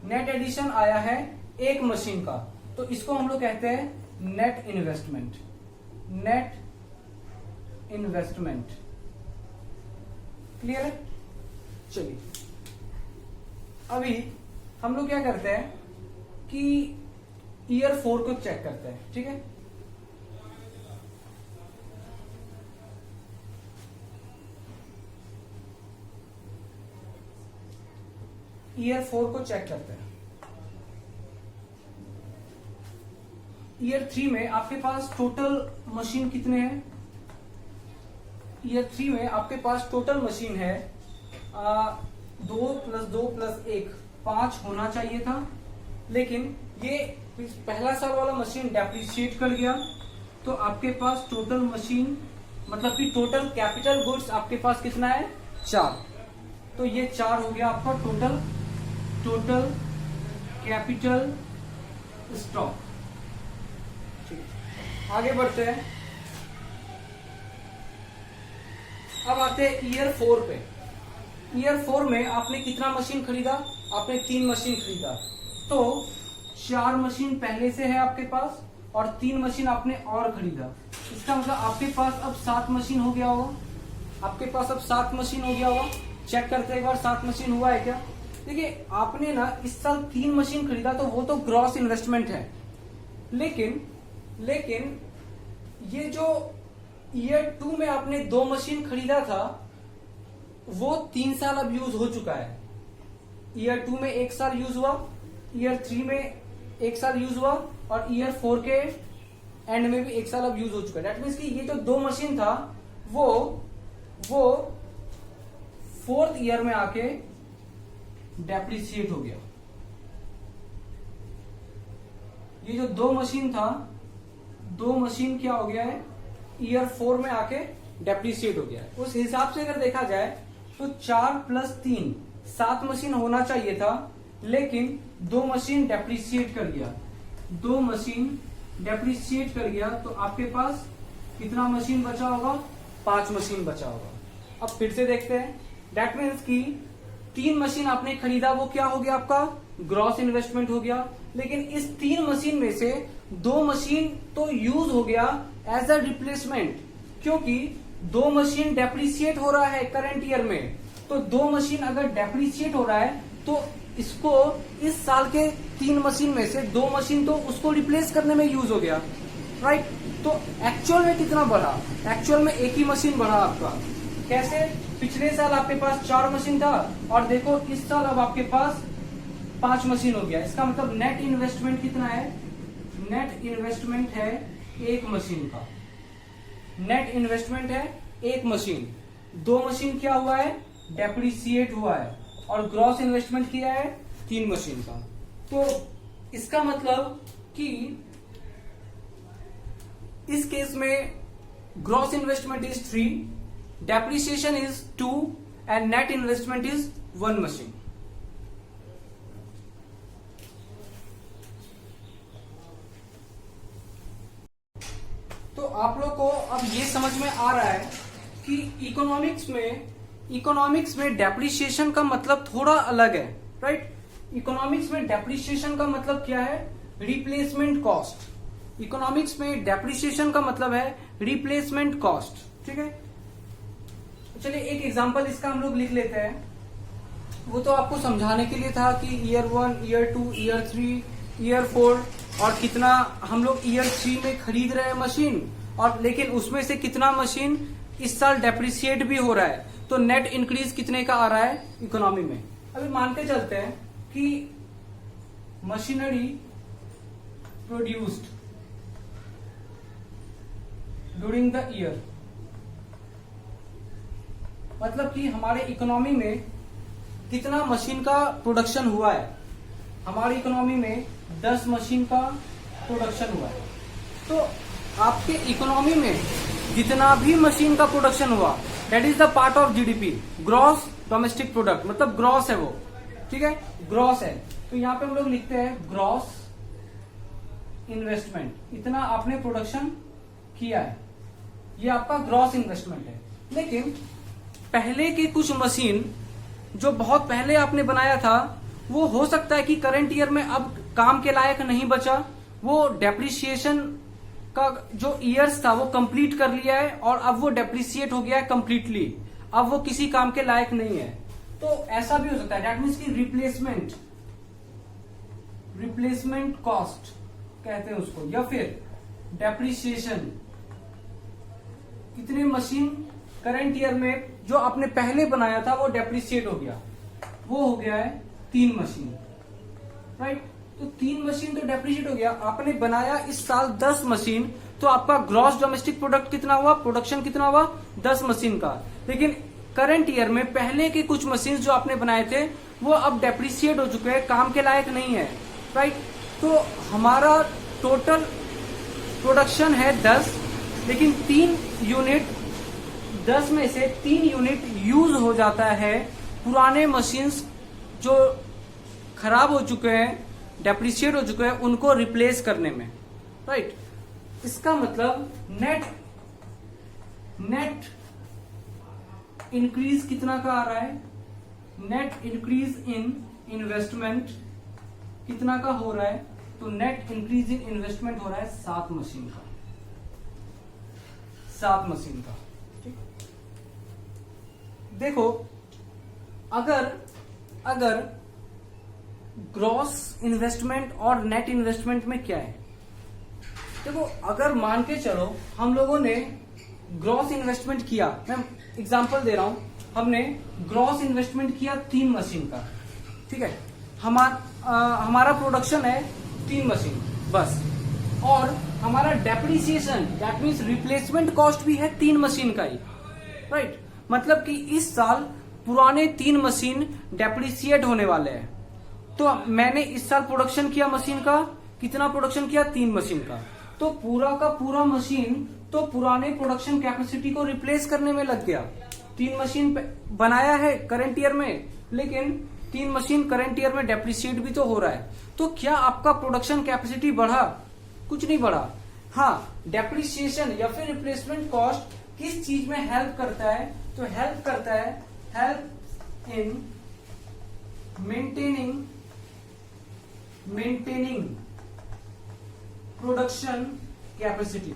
नेट एडिशन आया है 1 मशीन का, तो इसको हम लोग कहते हैं net investment. Net investment clear है? चलिए अभी हम लोग क्या करते हैं कि ईयर 4 को चेक करते हैं, ठीक है? ईयर 4 को चेक करते हैं। ईयर 3 में आपके पास टोटल मशीन कितने हैं? ईयर 3 में आपके पास टोटल मशीन है 2 + 2 + 1 5 होना चाहिए था, लेकिन ये पहला साल वाला मशीन डेप्रिशिएट कर गया, तो आपके पास टोटल मशीन मतलब कि टोटल कैपिटल गुड्स आपके पास कितना है? 4। तो ये 4 हो गया आपका टोटल कैपिटल स्टॉक। आगे बढ़ते हैं। अब आते हैं ईयर 4 पे। ईयर 4 में आपने कितना मशीन खरीदा? आपने 3 मशीन खरीदा, तो 4 मशीन पहले से है आपके पास और 3 मशीन आपने और खरीदा। इसका मतलब आपके पास अब 7 मशीन हो गया होगा। आपके पास अब 7 मशीन हो गया होगा। चेक करते हैं एक बार 7 मशीन हुआ है क्या। देखिए आपने ना इस साल 3 मशीन खरीदा, तो वो तो ग्रॉस इन्वेस्टमेंट है, लेकिन ये जो ईयर 2 में आपने 2 मशीन खरीदा था वो 3 साल अब यूज हो चुका है। ईयर 2 में 1 साल यूज हुआ, ईयर 3 में 1 साल यूज हुआ और ईयर 4 के एंड में भी 1 साल अब यूज हो चुका है। दैट मीन्स कि ये जो 2 मशीन था वो 4th ईयर में आके डेप्रिशिएट हो गया। ये जो 2 मशीन था, 2 मशीन क्या हो गया है? ईयर 4 में आके डेप्रिशिएट हो गया है। उस हिसाब से अगर देखा जाए तो 4 + 3 7 मशीन होना चाहिए था, लेकिन 2 मशीन डेप्रिशिएट कर गया। 2 मशीन डेप्रिशिएट कर गया, तो आपके पास कितना मशीन बचा होगा? 5 मशीन बचा होगा। अब फिर से देखते हैं। दैट मीन्स कि 3 मशीन आपने खरीदा, वो क्या हो गया? आपका ग्रॉस इन्वेस्टमेंट हो गया। लेकिन इस 3 मशीन में से 2 मशीन तो यूज हो गया एज अ रिप्लेसमेंट, क्योंकि 2 मशीन डेप्रिशिएट हो रहा है करंट ईयर में। तो 2 मशीन अगर डेप्रिशिएट हो रहा है तो इसको इस साल के 3 मशीन में से 2 मशीन तो उसको रिप्लेस करने में यूज हो गया, राइट? तो एक्चुअल में कितना बढ़ा? एक्चुअल में 1 ही मशीन बढ़ा आपका। कैसे? पिछले साल आपके पास 4 मशीन था और देखो इस साल अब आपके पास 5 मशीन हो गया। इसका मतलब नेट इन्वेस्टमेंट कितना है? नेट इन्वेस्टमेंट है 1 मशीन का। नेट इन्वेस्टमेंट है 1 मशीन। 2 मशीन क्या हुआ है? डेप्रिशिएट हुआ है और ग्रॉस इन्वेस्टमेंट किया है 3 मशीन का। तो इसका मतलब कि इस केस में gross investment is 3, depreciation is 2 and net investment is 1 machine. तो आप लोग को अब ये समझ में आ रहा है कि इकोनॉमिक्स में डेप्रिसिएशन का मतलब थोड़ा अलग है, राइट? इकोनॉमिक्स में डेप्रिसिएशन का मतलब क्या है? Replacement cost. इकोनॉमिक्स में डेप्रिसिएशन का मतलब है रिप्लेसमेंट कॉस्ट, ठीक है? चलिए एक एग्जांपल इसका हम लोग लिख लेते हैं। वो तो आपको समझाने के लिए था कि ईयर 1, ईयर 2, ईयर 3, ईयर 4 और कितना हम लोग ईयर 3 में खरीद रहे हैं मशीन, और लेकिन उसमें से कितना मशीन इस साल डेप्रिसिएट भी हो रहा है। तो नेट इंक्रीज कितने का आ रहा है इकोनॉमी में? अभी मानते चलते हैं कि machinery produced during the year, मतलब कि हमारे इकोनॉमी में कितना मशीन का प्रोडक्शन हुआ है। हमारी इकोनॉमी में 10 मशीन का प्रोडक्शन हुआ है। तो आपके इकोनॉमी में जितना भी मशीन का प्रोडक्शन हुआ, that is the part of GDP, gross domestic product, मतलब ग्रॉस है वो, ठीक है? ग्रॉस है। तो यहाँ पे हम लोग लिखते हैं ग्रॉस इन्वेस्टमेंट, इतना आपने प्रोडक्शन किया है, ये आपका ग्रॉस इन्वेस्टमेंट है। लेकिन पहले के कुछ मशीन जो बहुत पहले आपने बनाया था, वो हो सकता है कि करंट ईयर में अब काम के लायक नहीं बचा, वो डेप्रिसिएशन का जो ईयर्स था वो कंप्लीट कर लिया है और अब वो डेप्रिसिएट हो गया है कंप्लीटली। अब वो किसी काम के लायक नहीं है। तो ऐसा भी हो सकता है, दैट मीन्स की रिप्लेसमेंट कॉस्ट कहते हैं उसको, या फिर डेप्रिसिएशन। कितने मशीन करंट ईयर में जो आपने पहले बनाया था वो डेप्रिसिएट हो गया, वो हो गया है 3 मशीन, राइट। तो 3 मशीन तो डेप्रिशिएट हो गया। आपने बनाया इस साल 10 मशीन, तो आपका ग्रॉस डोमेस्टिक प्रोडक्ट कितना हुआ, प्रोडक्शन कितना हुआ, 10 मशीन का। लेकिन करंट ईयर में पहले के कुछ मशीन जो आपने बनाए थे वो अब डेप्रिशिएट हो चुके हैं, काम के लायक नहीं है, राइट। तो हमारा टोटल प्रोडक्शन है 10, लेकिन 3 यूनिट 10 में से 3 यूनिट यूज हो जाता है पुराने मशीन्स जो खराब हो चुके हैं, डेप्रिशिएट हो चुके हैं, उनको रिप्लेस करने में, राइट। इसका मतलब नेट इंक्रीज कितना का आ रहा है, नेट इंक्रीज इन इन्वेस्टमेंट कितना का हो रहा है, तो नेट इंक्रीज इन इन्वेस्टमेंट हो रहा है 7 मशीन का, 7 मशीन का, ठीक। देखो अगर ग्रॉस इन्वेस्टमेंट और नेट इन्वेस्टमेंट में क्या है, देखो अगर मान के चलो हम लोगों ने ग्रॉस इन्वेस्टमेंट किया, मैं एग्जांपल दे रहा हूं, हमने ग्रॉस इन्वेस्टमेंट किया 3 मशीन का, ठीक है। हमारा प्रोडक्शन है 3 मशीन बस, और हमारा depreciation that means replacement cost भी है 3 मशीन का ही, राइट। मतलब कि इस साल पुराने 3 मशीन डेप्रिसिएट होने वाले हैं। तो मैंने इस साल प्रोडक्शन किया मशीन का, कितना प्रोडक्शन किया, 3 मशीन का। तो पूरा का पूरा मशीन तो पुराने प्रोडक्शन कैपेसिटी को रिप्लेस करने में लग गया। 3 मशीन बनाया है करंट ईयर में, लेकिन 3 मशीन करंट ईयर में डेप्रिसिएट भी तो हो रहा है। तो क्या आपका प्रोडक्शन कैपेसिटी बढ़ा? कुछ नहीं बढ़ा। हाँ, डेप्रिसिएशन या फिर रिप्लेसमेंट कॉस्ट किस चीज में हेल्प करता है, तो हेल्प करता है, help in maintaining production capacity,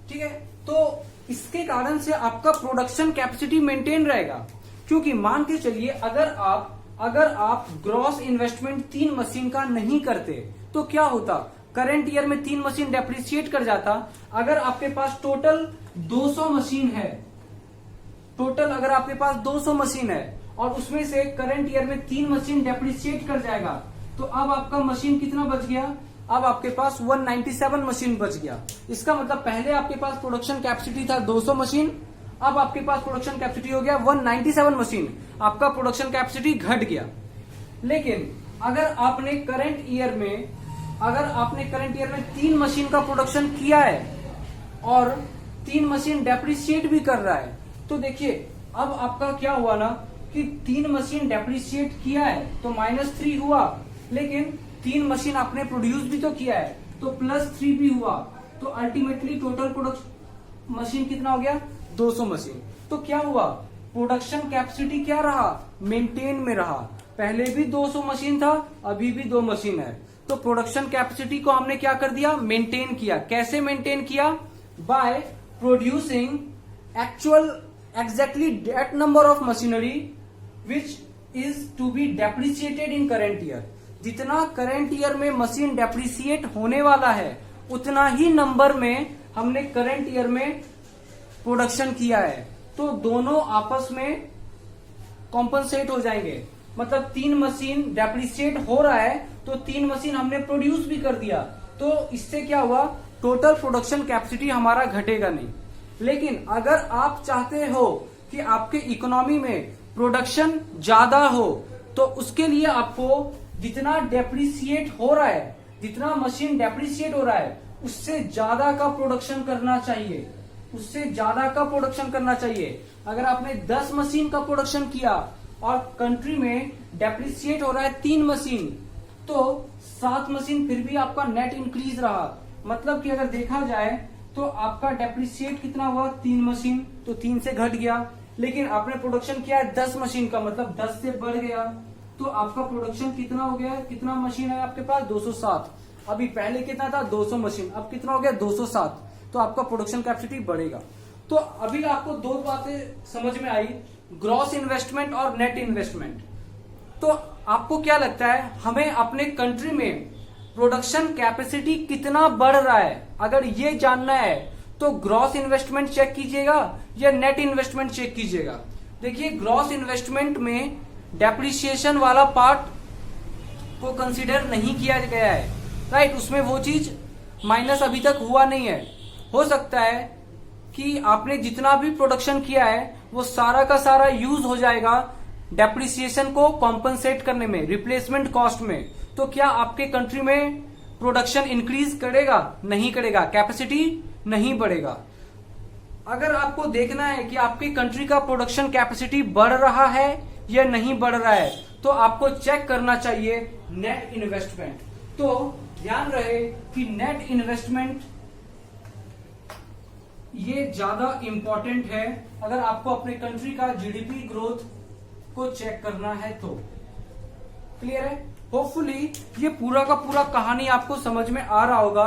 ठीक है। तो इसके कारण से आपका प्रोडक्शन कैपेसिटी मेंटेन रहेगा, क्योंकि मान के चलिए अगर आप ग्रॉस इन्वेस्टमेंट 3 मशीन का नहीं करते तो क्या होता, करंट ईयर में 3 मशीन डेप्रिसिएट कर जाता। अगर आपके पास टोटल 200 मशीन है, टोटल अगर आपके पास 200 मशीन है और उसमें से करंट ईयर में 3 मशीन डेप्रिसिएट कर जाएगा, तो अब आपका मशीन कितना बच गया, अब आपके पास 197 मशीन बच गया। इसका मतलब पहले आपके पास प्रोडक्शन कैपेसिटी था 200 मशीन, अब आपके पास प्रोडक्शन कैपेसिटी हो गया 197 मशीन, आपका प्रोडक्शन कैपेसिटी घट गया। लेकिन अगर आपने करंट ईयर में 3 मशीन का प्रोडक्शन किया है और 3 मशीन डेप्रिसिएट भी कर रहा है, तो देखिए अब आपका क्या हुआ ना कि 3 मशीन डेप्रिसिएट किया है तो -3 हुआ, लेकिन 3 मशीन आपने प्रोड्यूस भी तो किया है तो +3 भी हुआ। तो अल्टीमेटली टोटल प्रोडक्शन मशीन कितना हो गया, 200 मशीन। तो क्या हुआ, प्रोडक्शन कैपेसिटी क्या रहा, मेंटेन में रहा। पहले भी 200 मशीन था, अभी भी 2 मशीन है, तो प्रोडक्शन कैपेसिटी को हमने क्या कर दिया, मेंटेन किया। कैसे मेंटेन किया, by producing exactly that number of machinery which is to be depreciated in current year। जितना करंट ईयर में मशीन डेप्रिसिएट होने वाला है उतना ही नंबर में हमने करंट ईयर में प्रोडक्शन किया है, तो दोनों आपस में कॉम्पनसेट हो जाएंगे। मतलब 3 मशीन डेप्रिसिएट हो रहा है तो 3 मशीन हमने प्रोड्यूस भी कर दिया, तो इससे क्या हुआ, टोटल प्रोडक्शन कैपेसिटी हमारा घटेगा नहीं। लेकिन अगर आप चाहते हो कि आपके इकोनॉमी में प्रोडक्शन ज्यादा हो, तो उसके लिए आपको जितना डेप्रिसिएट हो रहा है, जितना मशीन डेप्रिसिएट हो रहा है, उससे ज्यादा का प्रोडक्शन करना चाहिए, उससे ज्यादा का प्रोडक्शन करना चाहिए। अगर आपने 10 मशीन का प्रोडक्शन किया और कंट्री में डेप्रिसिएट हो रहा है 3 मशीन, तो 7 मशीन फिर भी आपका नेट इंक्रीज रहा। मतलब कि अगर देखा जाए तो आपका डेप्रिसिएट कितना हुआ, 3 मशीन, तो 3 से घट गया। लेकिन आपने प्रोडक्शन किया है 10 मशीन का, मतलब 10 से बढ़ गया, तो आपका प्रोडक्शन कितना हो गया, कितना मशीन है आपके पास, 207। अभी पहले कितना था, 200 मशीन, अब कितना हो गया, 207। तो आपका प्रोडक्शन कैपेसिटी बढ़ेगा। तो अभी आपको दो बातें समझ में आई, ग्रॉस इन्वेस्टमेंट और नेट इन्वेस्टमेंट। तो आपको क्या लगता है, हमें अपने कंट्री में प्रोडक्शन कैपेसिटी कितना बढ़ रहा है, अगर ये जानना है तो ग्रॉस इन्वेस्टमेंट चेक कीजिएगा या नेट इन्वेस्टमेंट चेक कीजिएगा। देखिए ग्रॉस इन्वेस्टमेंट में डेप्रिसिएशन वाला पार्ट को कंसीडर नहीं किया गया है, राइट। उसमें वो चीज माइनस अभी तक हुआ नहीं है। हो सकता है कि आपने जितना भी प्रोडक्शन किया है वो सारा का सारा यूज हो जाएगा डेप्रिसिएशन को कॉम्पनसेट करने में, रिप्लेसमेंट कॉस्ट में। तो क्या आपके कंट्री में प्रोडक्शन इंक्रीज करेगा? नहीं करेगा, कैपेसिटी नहीं बढ़ेगा। अगर आपको देखना है कि आपकी कंट्री का प्रोडक्शन कैपेसिटी बढ़ रहा है या नहीं बढ़ रहा है, तो आपको चेक करना चाहिए नेट इन्वेस्टमेंट। तो ध्यान रहे कि नेट इन्वेस्टमेंट ये ज्यादा इंपॉर्टेंट है अगर आपको अपने कंट्री का जीडीपी ग्रोथ को चेक करना है तो। क्लियर है? होपफुली ये पूरा का पूरा कहानी आपको समझ में आ रहा होगा।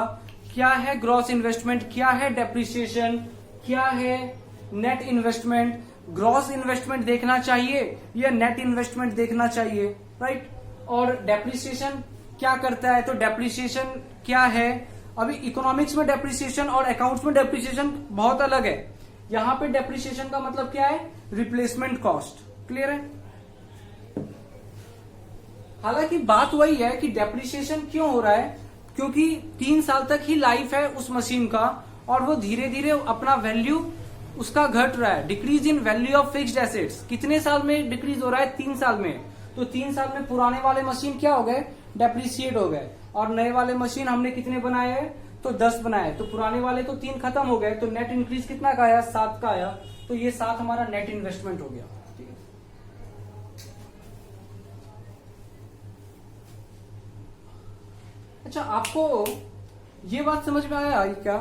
क्या है ग्रॉस इन्वेस्टमेंट, क्या है डेप्रिसिएशन, क्या है नेट इन्वेस्टमेंट, ग्रॉस इन्वेस्टमेंट देखना चाहिए या नेट इन्वेस्टमेंट देखना चाहिए, राइट। और डेप्रिसिएशन क्या करता है, तो डेप्रिसिएशन क्या है, अभी इकोनॉमिक्स में डेप्रिसिएशन और अकाउंट्स में डेप्रिसिएशन बहुत अलग है। यहां पे डेप्रिसिएशन का मतलब क्या है, रिप्लेसमेंट कॉस्ट। क्लियर है? हालांकि बात वही है कि डेप्रिसिएशन क्यों हो रहा है, क्योंकि 3 साल तक ही लाइफ है उस मशीन का और वो धीरे धीरे अपना वैल्यू उसका घट रहा है। Decrease in value of fixed assets कितने साल में डिक्रीज हो रहा है? 3 साल में। तो 3 साल में पुराने वाले मशीन क्या हो गए, डेप्रिसिएट हो गए, और नए वाले मशीन हमने कितने बनाए हैं, तो 10 बनाए। तो पुराने वाले तो 3 खत्म हो गए, तो नेट इंक्रीज कितना का आया, 7 का आया। तो ये 7 हमारा नेट इन्वेस्टमेंट हो गया। ठीक है, अच्छा आपको ये बात समझ में आया क्या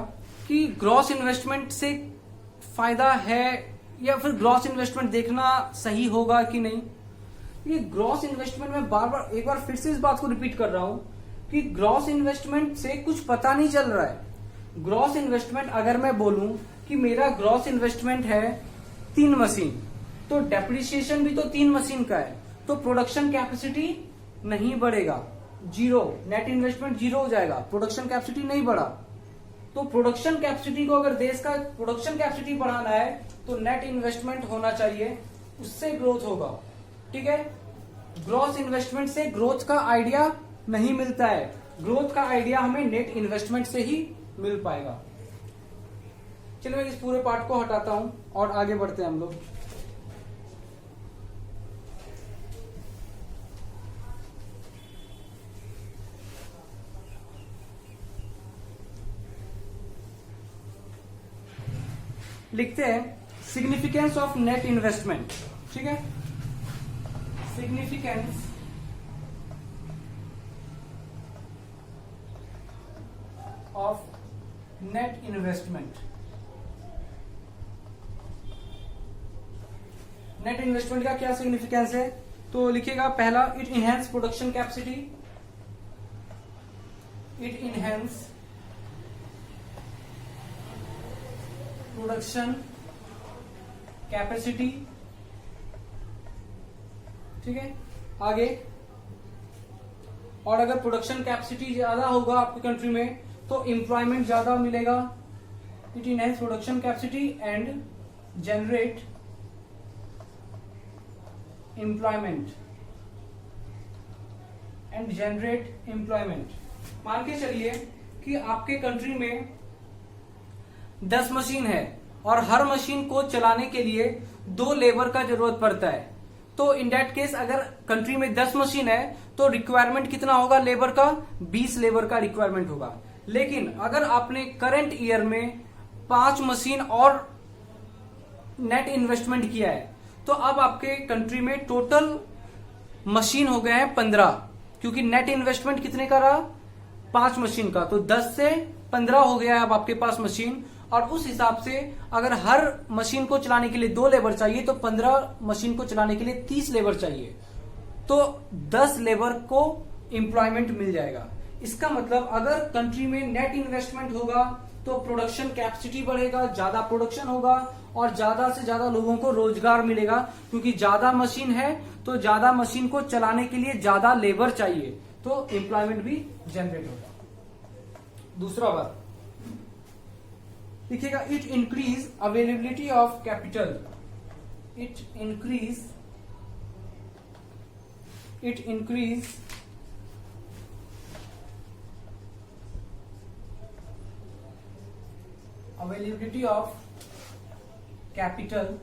कि ग्रॉस इन्वेस्टमेंट से फायदा है या फिर ग्रॉस इन्वेस्टमेंट देखना सही होगा कि नहीं? ये ग्रॉस इन्वेस्टमेंट में एक बार फिर से इस बात को रिपीट कर रहा हूं कि ग्रॉस इन्वेस्टमेंट से कुछ पता नहीं चल रहा है। ग्रॉस इन्वेस्टमेंट अगर मैं बोलूं कि मेरा ग्रॉस इन्वेस्टमेंट है 3 मशीन, तो डेप्रिसिएशन भी तो 3 मशीन का है, तो प्रोडक्शन कैपेसिटी नहीं बढ़ेगा, 0, नेट इन्वेस्टमेंट 0 हो जाएगा, प्रोडक्शन कैपेसिटी नहीं बढ़ा। तो प्रोडक्शन कैपेसिटी को, अगर देश का प्रोडक्शन कैपेसिटी बढ़ाना है तो नेट इन्वेस्टमेंट होना चाहिए, उससे ग्रोथ होगा। ठीक है, ग्रॉस इन्वेस्टमेंट से ग्रोथ का आइडिया नहीं मिलता है, ग्रोथ का आइडिया हमें नेट इन्वेस्टमेंट से ही मिल पाएगा। चलिए मैं इस पूरे पार्ट को हटाता हूं और आगे बढ़ते हैं हम लोग। लिखते हैं सिग्निफिकेंस ऑफ नेट इन्वेस्टमेंट। ठीक है, significance of net investment. Net investment का क्या सिग्निफिकेंस है, तो लिखिएगा पहला, it enhance production capacity, it enhance production capacity. ठीक है, आगे, और अगर प्रोडक्शन कैपेसिटी ज्यादा होगा आपकी कंट्री में तो एम्प्लॉयमेंट ज्यादा मिलेगा। It enhance production capacity and generate employment, मान के चलिए कि आपके कंट्री में 10 मशीन है और हर मशीन को चलाने के लिए 2 लेबर का जरूरत पड़ता है। तो इन दैट केस अगर कंट्री में 10 मशीन है तो रिक्वायरमेंट कितना होगा लेबर का, 20 लेबर का रिक्वायरमेंट होगा। लेकिन अगर आपने करंट ईयर में 5 मशीन और नेट इन्वेस्टमेंट किया है तो अब आपके कंट्री में टोटल मशीन हो गए हैं 15, क्योंकि नेट इन्वेस्टमेंट कितने का रहा, 5 मशीन का, तो 10 से 15 हो गया है अब आपके पास मशीन। और उस हिसाब से अगर हर मशीन को चलाने के लिए 2 लेबर चाहिए तो 15 मशीन को चलाने के लिए 30 लेबर चाहिए, तो 10 लेबर को एम्प्लॉयमेंट मिल जाएगा। इसका मतलब अगर कंट्री में नेट इन्वेस्टमेंट होगा तो प्रोडक्शन कैपेसिटी बढ़ेगा, ज्यादा प्रोडक्शन होगा और ज्यादा से ज्यादा लोगों को रोजगार मिलेगा, क्योंकि ज्यादा मशीन है तो ज्यादा मशीन को चलाने के लिए ज्यादा लेबर चाहिए, तो एम्प्लॉयमेंट भी जनरेट होगा। दूसरा बात लिखिएगा, it increase availability of capital. It increase availability of capital.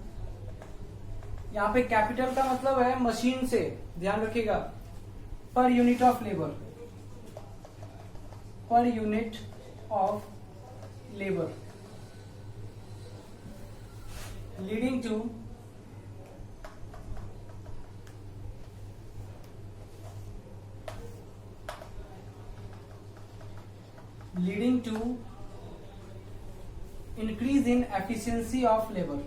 यहां पे कैपिटल का मतलब है मशीन से, ध्यान रखिएगा, per unit of labour, per unit of labour, leading to increase in efficiency of labor।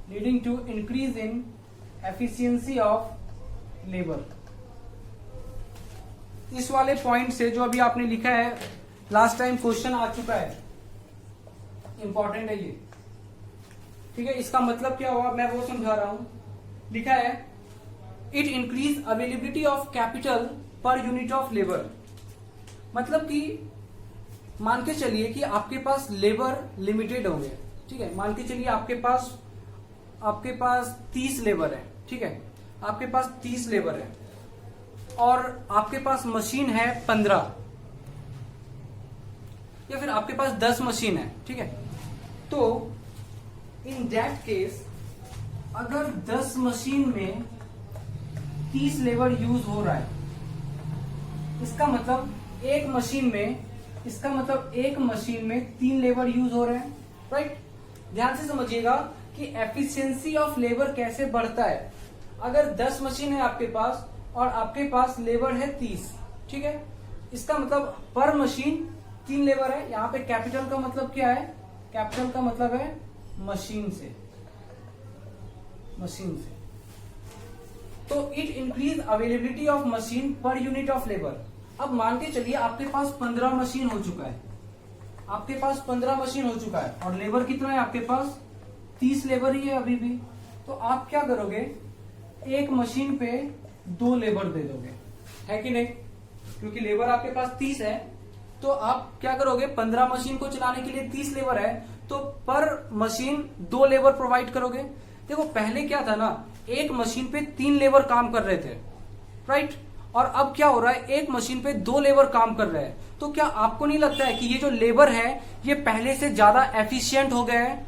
Leading to increase in efficiency of labor। इस वाले पॉइंट से जो अभी आपने लिखा है, लास्ट टाइम क्वेश्चन आ चुका है, इंपॉर्टेंट है ये, ठीक है। इसका मतलब क्या हुआ मैं वो समझा रहा हूं। लिखा है it increase availability of capital पर यूनिट ऑफ लेबर। मतलब कि मान के चलिए कि आपके पास लेबर लिमिटेड होंगे, ठीक है। मान के चलिए आपके पास 30 लेबर है, ठीक है। आपके पास 30 लेबर है और आपके पास मशीन है 15, या फिर आपके पास 10 मशीन है, ठीक है। तो इन दैट केस अगर 10 मशीन में 30 लेबर यूज हो रहा है, इसका मतलब एक मशीन में 3 लेबर यूज हो रहे हैं, राइट। ध्यान से समझिएगा कि एफिशिएंसी ऑफ लेबर कैसे बढ़ता है। अगर 10 मशीन है आपके पास और आपके पास लेबर है 30, ठीक है, इसका मतलब पर मशीन 3 लेबर है। यहाँ पे कैपिटल का मतलब क्या है? कैपिटल का मतलब है मशीन से। तो it increase availability of machine पर यूनिट ऑफ लेबर। अब मान के चलिए आपके पास 15 मशीन हो चुका है, और लेबर कितना है आपके पास? 30 लेबर ही है अभी भी। तो आप क्या करोगे? एक मशीन पे 2 लेबर दे दोगे, है कि नहीं? क्योंकि लेबर आपके पास 30 है, तो आप क्या करोगे? 15 मशीन को चलाने के लिए 30 लेबर है, तो पर मशीन 2 लेबर प्रोवाइड करोगे। देखो पहले क्या था ना, एक मशीन पे 3 लेबर काम कर रहे थे, राइट। और अब क्या हो रहा है? एक मशीन पे 2 लेबर काम कर रहे हैं। तो क्या आपको नहीं लगता है कि ये जो लेबर है ये पहले से ज्यादा एफिशिएंट हो गए हैं,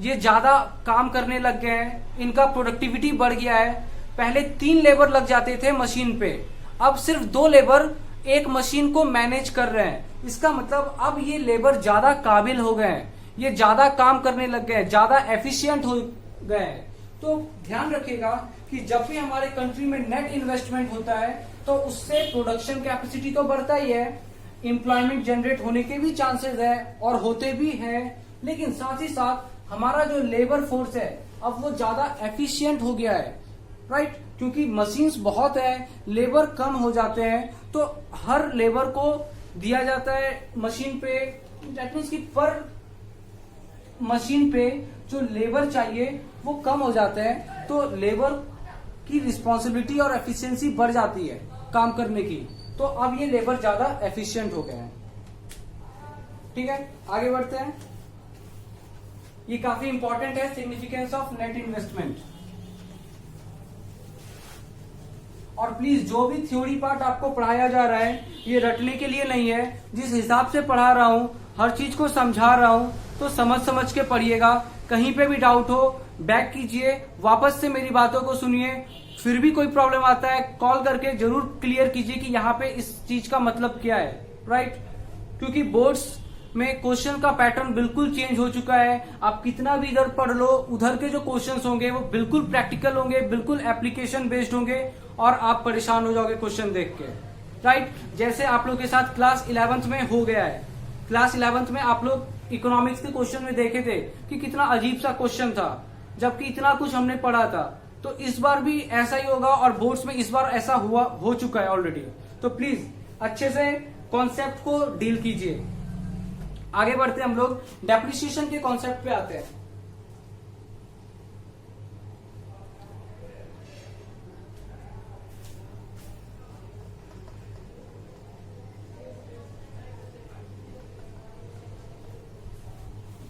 ये ज्यादा काम करने लग गए हैं, इनका प्रोडक्टिविटी बढ़ गया है। पहले 3 लेबर लग जाते थे मशीन पे, अब सिर्फ 2 लेबर एक मशीन को मैनेज कर रहे हैं। इसका मतलब अब ये लेबर ज्यादा काबिल हो गए हैं, ये ज्यादा काम करने लग गए हैं, ज्यादा एफिशिएंट हो गए हैं। तो ध्यान रखिएगा कि जब भी हमारे कंट्री में नेट इन्वेस्टमेंट होता है तो उससे प्रोडक्शन कैपेसिटी तो बढ़ता ही है, एम्प्लॉयमेंट जनरेट होने के भी चांसेस है और होते भी हैं, लेकिन साथ ही साथ हमारा जो लेबर फोर्स है अब वो ज्यादा एफिशिएंट हो गया है, राइट। क्योंकि मशीन्स बहुत है, लेबर कम हो जाते हैं, तो हर लेबर को दिया जाता है मशीन पे। दैट मीन्स कि पर मशीन पे जो लेबर चाहिए वो कम हो जाते हैं, तो लेबर की रिस्पॉन्सिबिलिटी और एफिशिएंसी बढ़ जाती है काम करने की। तो अब ये लेबर ज्यादा एफिशिएंट हो गए हैं, ठीक है। आगे बढ़ते हैं। ये काफी इंपॉर्टेंट है, सिग्निफिकेंस ऑफ नेट इन्वेस्टमेंट। और प्लीज जो भी थ्योरी पार्ट आपको पढ़ाया जा रहा है ये रटने के लिए नहीं है। जिस हिसाब से पढ़ा रहा हूं, हर चीज को समझा रहा हूं, तो समझ के पढ़िएगा। कहीं पे भी डाउट हो बैक कीजिए, वापस से मेरी बातों को सुनिए। फिर भी कोई प्रॉब्लम आता है कॉल करके जरूर क्लियर कीजिए कि यहाँ पे इस चीज का मतलब क्या है, राइट। क्योंकि बोर्ड्स में क्वेश्चन का पैटर्न बिल्कुल चेंज हो चुका है। आप कितना भी इधर पढ़ लो, उधर के जो क्वेश्चंस होंगे वो बिल्कुल प्रैक्टिकल होंगे, बिल्कुल एप्लीकेशन बेस्ड होंगे, और आप परेशान हो जाओगे क्वेश्चन देख के, राइट। जैसे आप लोग के साथ क्लास 11th में हो गया है। क्लास 11th में आप लोग इकोनॉमिक्स के क्वेश्चन में देखे थे कि कितना अजीब सा क्वेश्चन था, जबकि इतना कुछ हमने पढ़ा था। तो इस बार भी ऐसा ही होगा, और बोर्ड्स में इस बार ऐसा हो चुका है ऑलरेडी। तो प्लीज अच्छे से कॉन्सेप्ट को डील कीजिए। आगे बढ़ते हम लोग डेप्रिसिएशन के कॉन्सेप्ट पे आते हैं।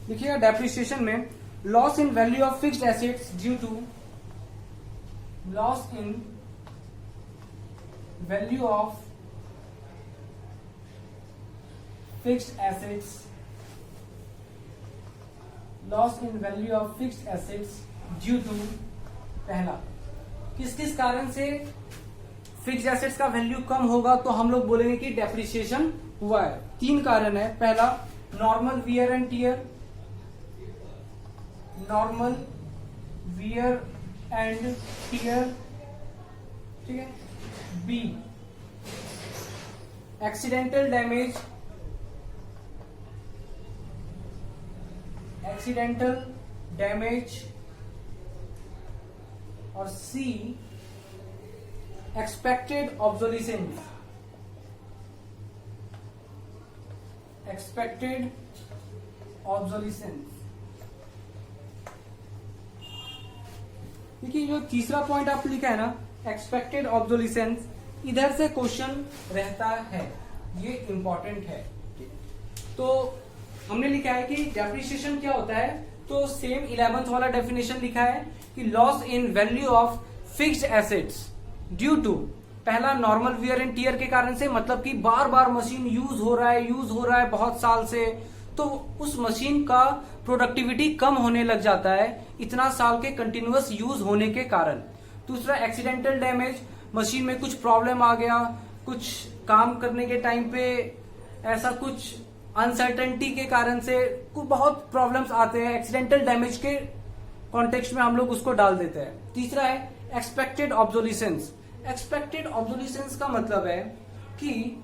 देखिएगा डेप्रिसिएशन में loss in value of fixed assets due to loss in value of fixed assets, loss in value of fixed assets due to, पहला किस किस कारण से फिक्स्ड एसेट्स का वैल्यू कम होगा तो हम लोग बोलेंगे कि डेप्रिसिएशन हुआ है। 3 कारण है। पहला normal wear and tear, normal wear and tear, ठीक है। B accidental damage, accidental damage, और C expected obsolescence, expected obsolescence. देखिए जो तीसरा पॉइंट आप लिखा है ना एक्सपेक्टेड ऑब्सोलिसेंस, इधर से क्वेश्चन रहता है, ये इंपॉर्टेंट है। तो हमने लिखा है कि डेप्रिसिएशन क्या होता है, तो सेम 11th वाला डेफिनेशन लिखा है कि loss in value of fixed assets due to, पहला नॉर्मल वियर एंड टियर के कारण से, मतलब कि बार बार मशीन यूज हो रहा है बहुत साल से, तो उस मशीन का प्रोडक्टिविटी कम होने लग जाता है इतना साल के कंटिन्यूअस यूज होने के कारण। दूसरा एक्सीडेंटल डैमेज, मशीन में कुछ प्रॉब्लम आ गया, कुछ काम करने के टाइम पे ऐसा कुछ अनसर्टेनिटी के कारण से कुछ बहुत प्रॉब्लम्स आते हैं, एक्सीडेंटल डैमेज के कॉन्टेक्स्ट में हम लोग उसको डाल देते हैं। तीसरा है एक्सपेक्टेड ऑब्सोलिसेंस। एक्सपेक्टेड ऑब्सोलिसेंस का मतलब है कि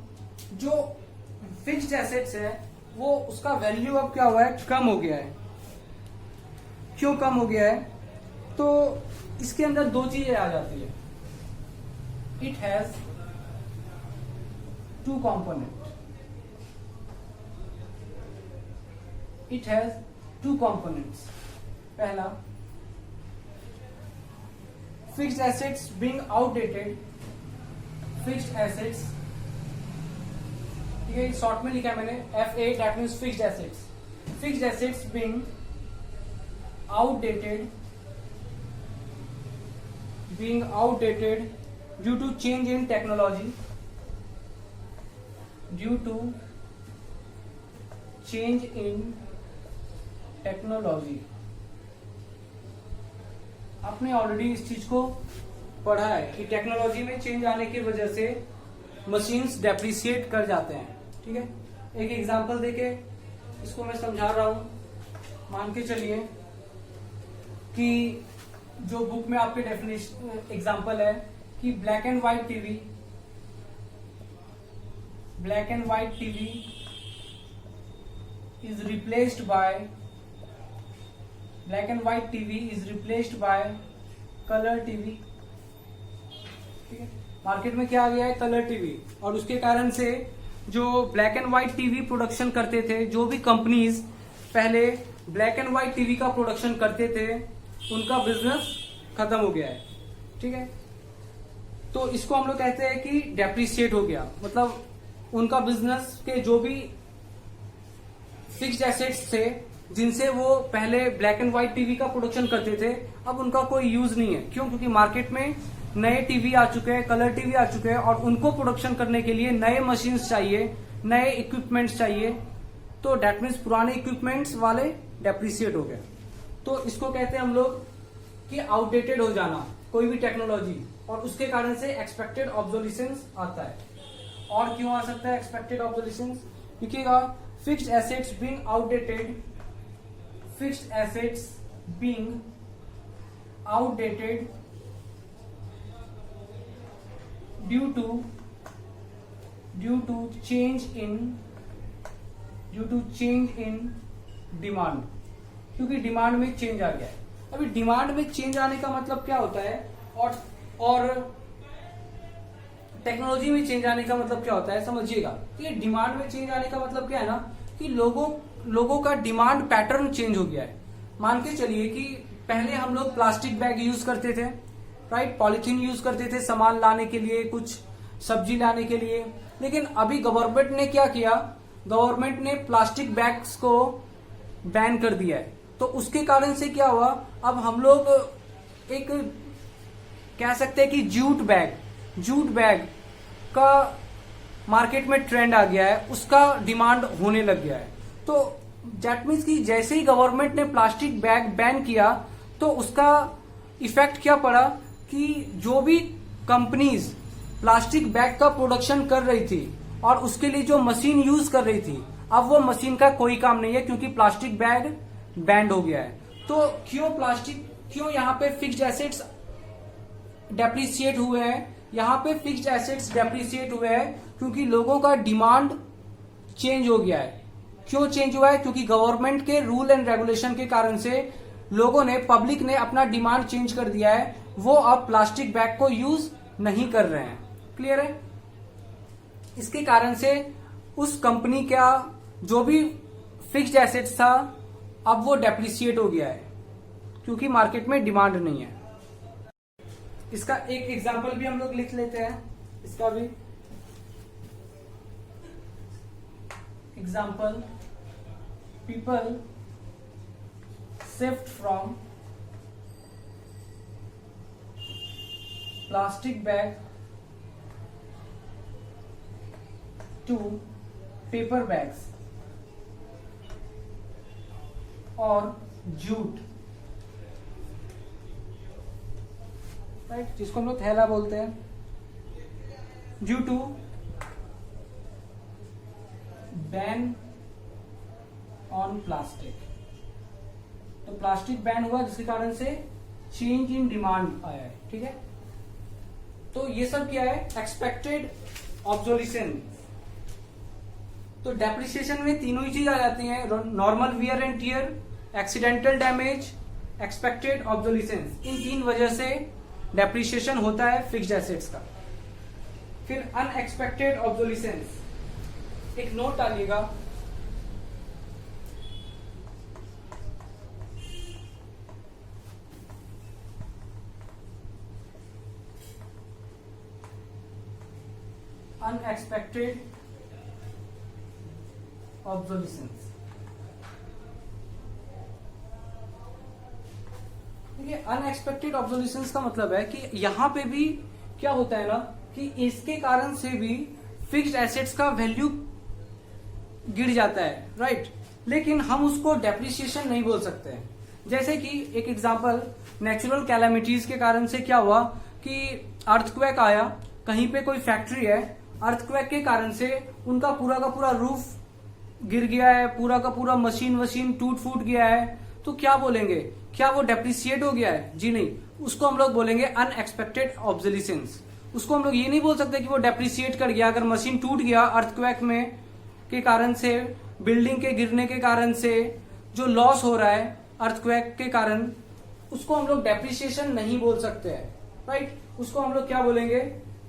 जो फिक्स्ड एसेट्स है वो उसका वैल्यू अब क्या हुआ है, कम हो गया है। क्यों कम हो गया है, तो इसके अंदर 2 चीजें आ जाती है। It has 2 component, it has 2 components. पहला fixed assets being outdated, fixed assets, ठीक है, शॉर्ट में लिखा है मैंने FA, that means fixed assets. Fixed assets being outdated, being outdated due to change in technology, due to change in technology. आपने already इस चीज को पढ़ा है कि टेक्नोलॉजी में चेंज आने की वजह से मशीन्स डेप्रिसिएट कर जाते हैं, ठीक है। एक एग्जांपल देके इसको मैं समझा रहा हूं। मान के चलिए कि जो बुक में आपके डेफिनेशन एग्जांपल है कि black and white TV, black and white TV is replaced by, black and white TV is replaced by colour TV, ठीक है। मार्केट में क्या आ गया है, कलर टीवी, और उसके कारण से जो black and white TV production करते थे, जो भी कंपनीज पहले ब्लैक एंड व्हाइट टीवी का प्रोडक्शन करते थे, उनका बिजनेस खत्म हो गया है, ठीक है। तो इसको हम लोग कहते हैं कि डेप्रिसिएट हो गया, मतलब उनका बिजनेस के जो भी फिक्स्ड एसेट्स थे जिनसे वो पहले ब्लैक एंड व्हाइट टीवी का प्रोडक्शन करते थे, अब उनका कोई यूज नहीं है। क्यों? क्योंकि मार्केट में नए टीवी आ चुके हैं, कलर टीवी आ चुके हैं, और उनको प्रोडक्शन करने के लिए नए मशीन्स चाहिए, नए इक्विपमेंट्स चाहिए। तो डेट मीन्स पुराने इक्विपमेंट्स वाले डेप्रिसिएट हो गए। तो इसको कहते हैं हम लोग कि आउटडेटेड हो जाना कोई भी टेक्नोलॉजी, और उसके कारण से एक्सपेक्टेड ऑब्सोलिसेंस आता है। और क्यों आ सकता है एक्सपेक्टेड ऑब्सोलिसेंस? लिखिएगा fixed assets being outdated, fixed assets being outdated due to change in demand, क्योंकि डिमांड में चेंज आ गया है। अभी डिमांड में चेंज आने का मतलब क्या होता है, और टेक्नोलॉजी में चेंज आने का मतलब क्या होता है समझिएगा। ठीक है, डिमांड में चेंज आने का मतलब क्या है ना कि लोगों का डिमांड पैटर्न चेंज हो गया है। मान के चलिए कि पहले हम लोग प्लास्टिक बैग यूज करते थे, राइट, पॉलिथीन यूज करते थे सामान लाने के लिए, कुछ सब्जी लाने के लिए। लेकिन अभी गवर्नमेंट ने क्या किया, गवर्नमेंट ने प्लास्टिक बैग्स को बैन कर दिया है। तो उसके कारण से क्या हुआ, अब हम लोग एक कह सकते हैं कि जूट बैग का मार्केट में ट्रेंड आ गया है, उसका डिमांड होने लग गया है। तो दैट मीन्स कि जैसे ही गवर्नमेंट ने प्लास्टिक बैग बैन किया तो उसका इफेक्ट क्या पड़ा कि जो भी कंपनीज प्लास्टिक बैग का प्रोडक्शन कर रही थी और उसके लिए जो मशीन यूज कर रही थी, अब वो मशीन का कोई काम नहीं है क्योंकि प्लास्टिक बैग बैंड हो गया है। तो क्यों यहाँ पे फिक्स्ड एसेट्स डेप्रिसिएट हुए हैं, यहाँ पे फिक्स्ड एसेट्स डेप्रिसिएट हुए हैं क्योंकि लोगों का डिमांड चेंज हो गया है। क्यों चेंज हुआ है, क्योंकि गवर्नमेंट के रूल एंड रेगुलेशन के कारण से लोगों ने, पब्लिक ने अपना डिमांड चेंज कर दिया है, वो अब प्लास्टिक बैग को यूज नहीं कर रहे हैं। क्लियर है? इसके कारण से उस कंपनी का जो भी फिक्स्ड एसेट्स था अब वो डेप्रिसिएट हो गया है क्योंकि मार्केट में डिमांड नहीं है। इसका एक एग्जांपल भी हम लोग लिख लेते हैं, इसका भी example, people shift from plastic bag to paper bags और जूट, राइट, जिसको हम लोग थैला बोलते हैं, due to ban on plastic. तो प्लास्टिक बैन हुआ जिसके कारण से चेंज इन डिमांड आया है। ठीक है, तो ये सब क्या है, एक्सपेक्टेड ऑब्सोल्यूशन। तो डेप्रिसिएशन में तीनों ही चीज आ जाती हैं, normal wear and tear, accidental damage, expected obsolescence. इन तीन वजह से डेप्रिसिएशन होता है फिक्स्ड एसेट्स का। फिर अनएक्सपेक्टेड ऑब्सोल्यूशन, एक नोट डालिएगा, अनएक्सपेक्टेड ऑब्सोल्यूशन। देखिए, अनएक्सपेक्टेड ऑब्सोल्यूशन का मतलब है कि यहां पे भी क्या होता है ना कि इसके कारण से भी फिक्स्ड एसेट्स का वैल्यू गिर जाता है, राइट, लेकिन हम उसको डेप्रिसिएशन नहीं बोल सकते हैं। जैसे कि एक एग्जांपल, नेचुरल कैलामिटीज के कारण से क्या हुआ कि अर्थक्वेक आया, कहीं पे कोई फैक्ट्री है, अर्थक्वेक के कारण से उनका पूरा का पूरा रूफ गिर गया है, पूरा का पूरा मशीन टूट फूट गया है, तो क्या बोलेंगे, क्या वो डेप्रिसिएट हो गया है? जी नहीं, उसको हम लोग बोलेंगे अनएक्सपेक्टेड ऑब्सोल्यूशंस। उसको हम लोग ये नहीं बोल सकते कि वो डेप्रिसिएट कर गया। अगर मशीन टूट गया अर्थक्वेक में के कारण से, बिल्डिंग के गिरने के कारण से जो लॉस हो रहा है अर्थक्वेक के कारण, उसको हम लोग डेप्रिसिएशन नहीं बोल सकते हैं, राइट। उसको हम लोग क्या बोलेंगे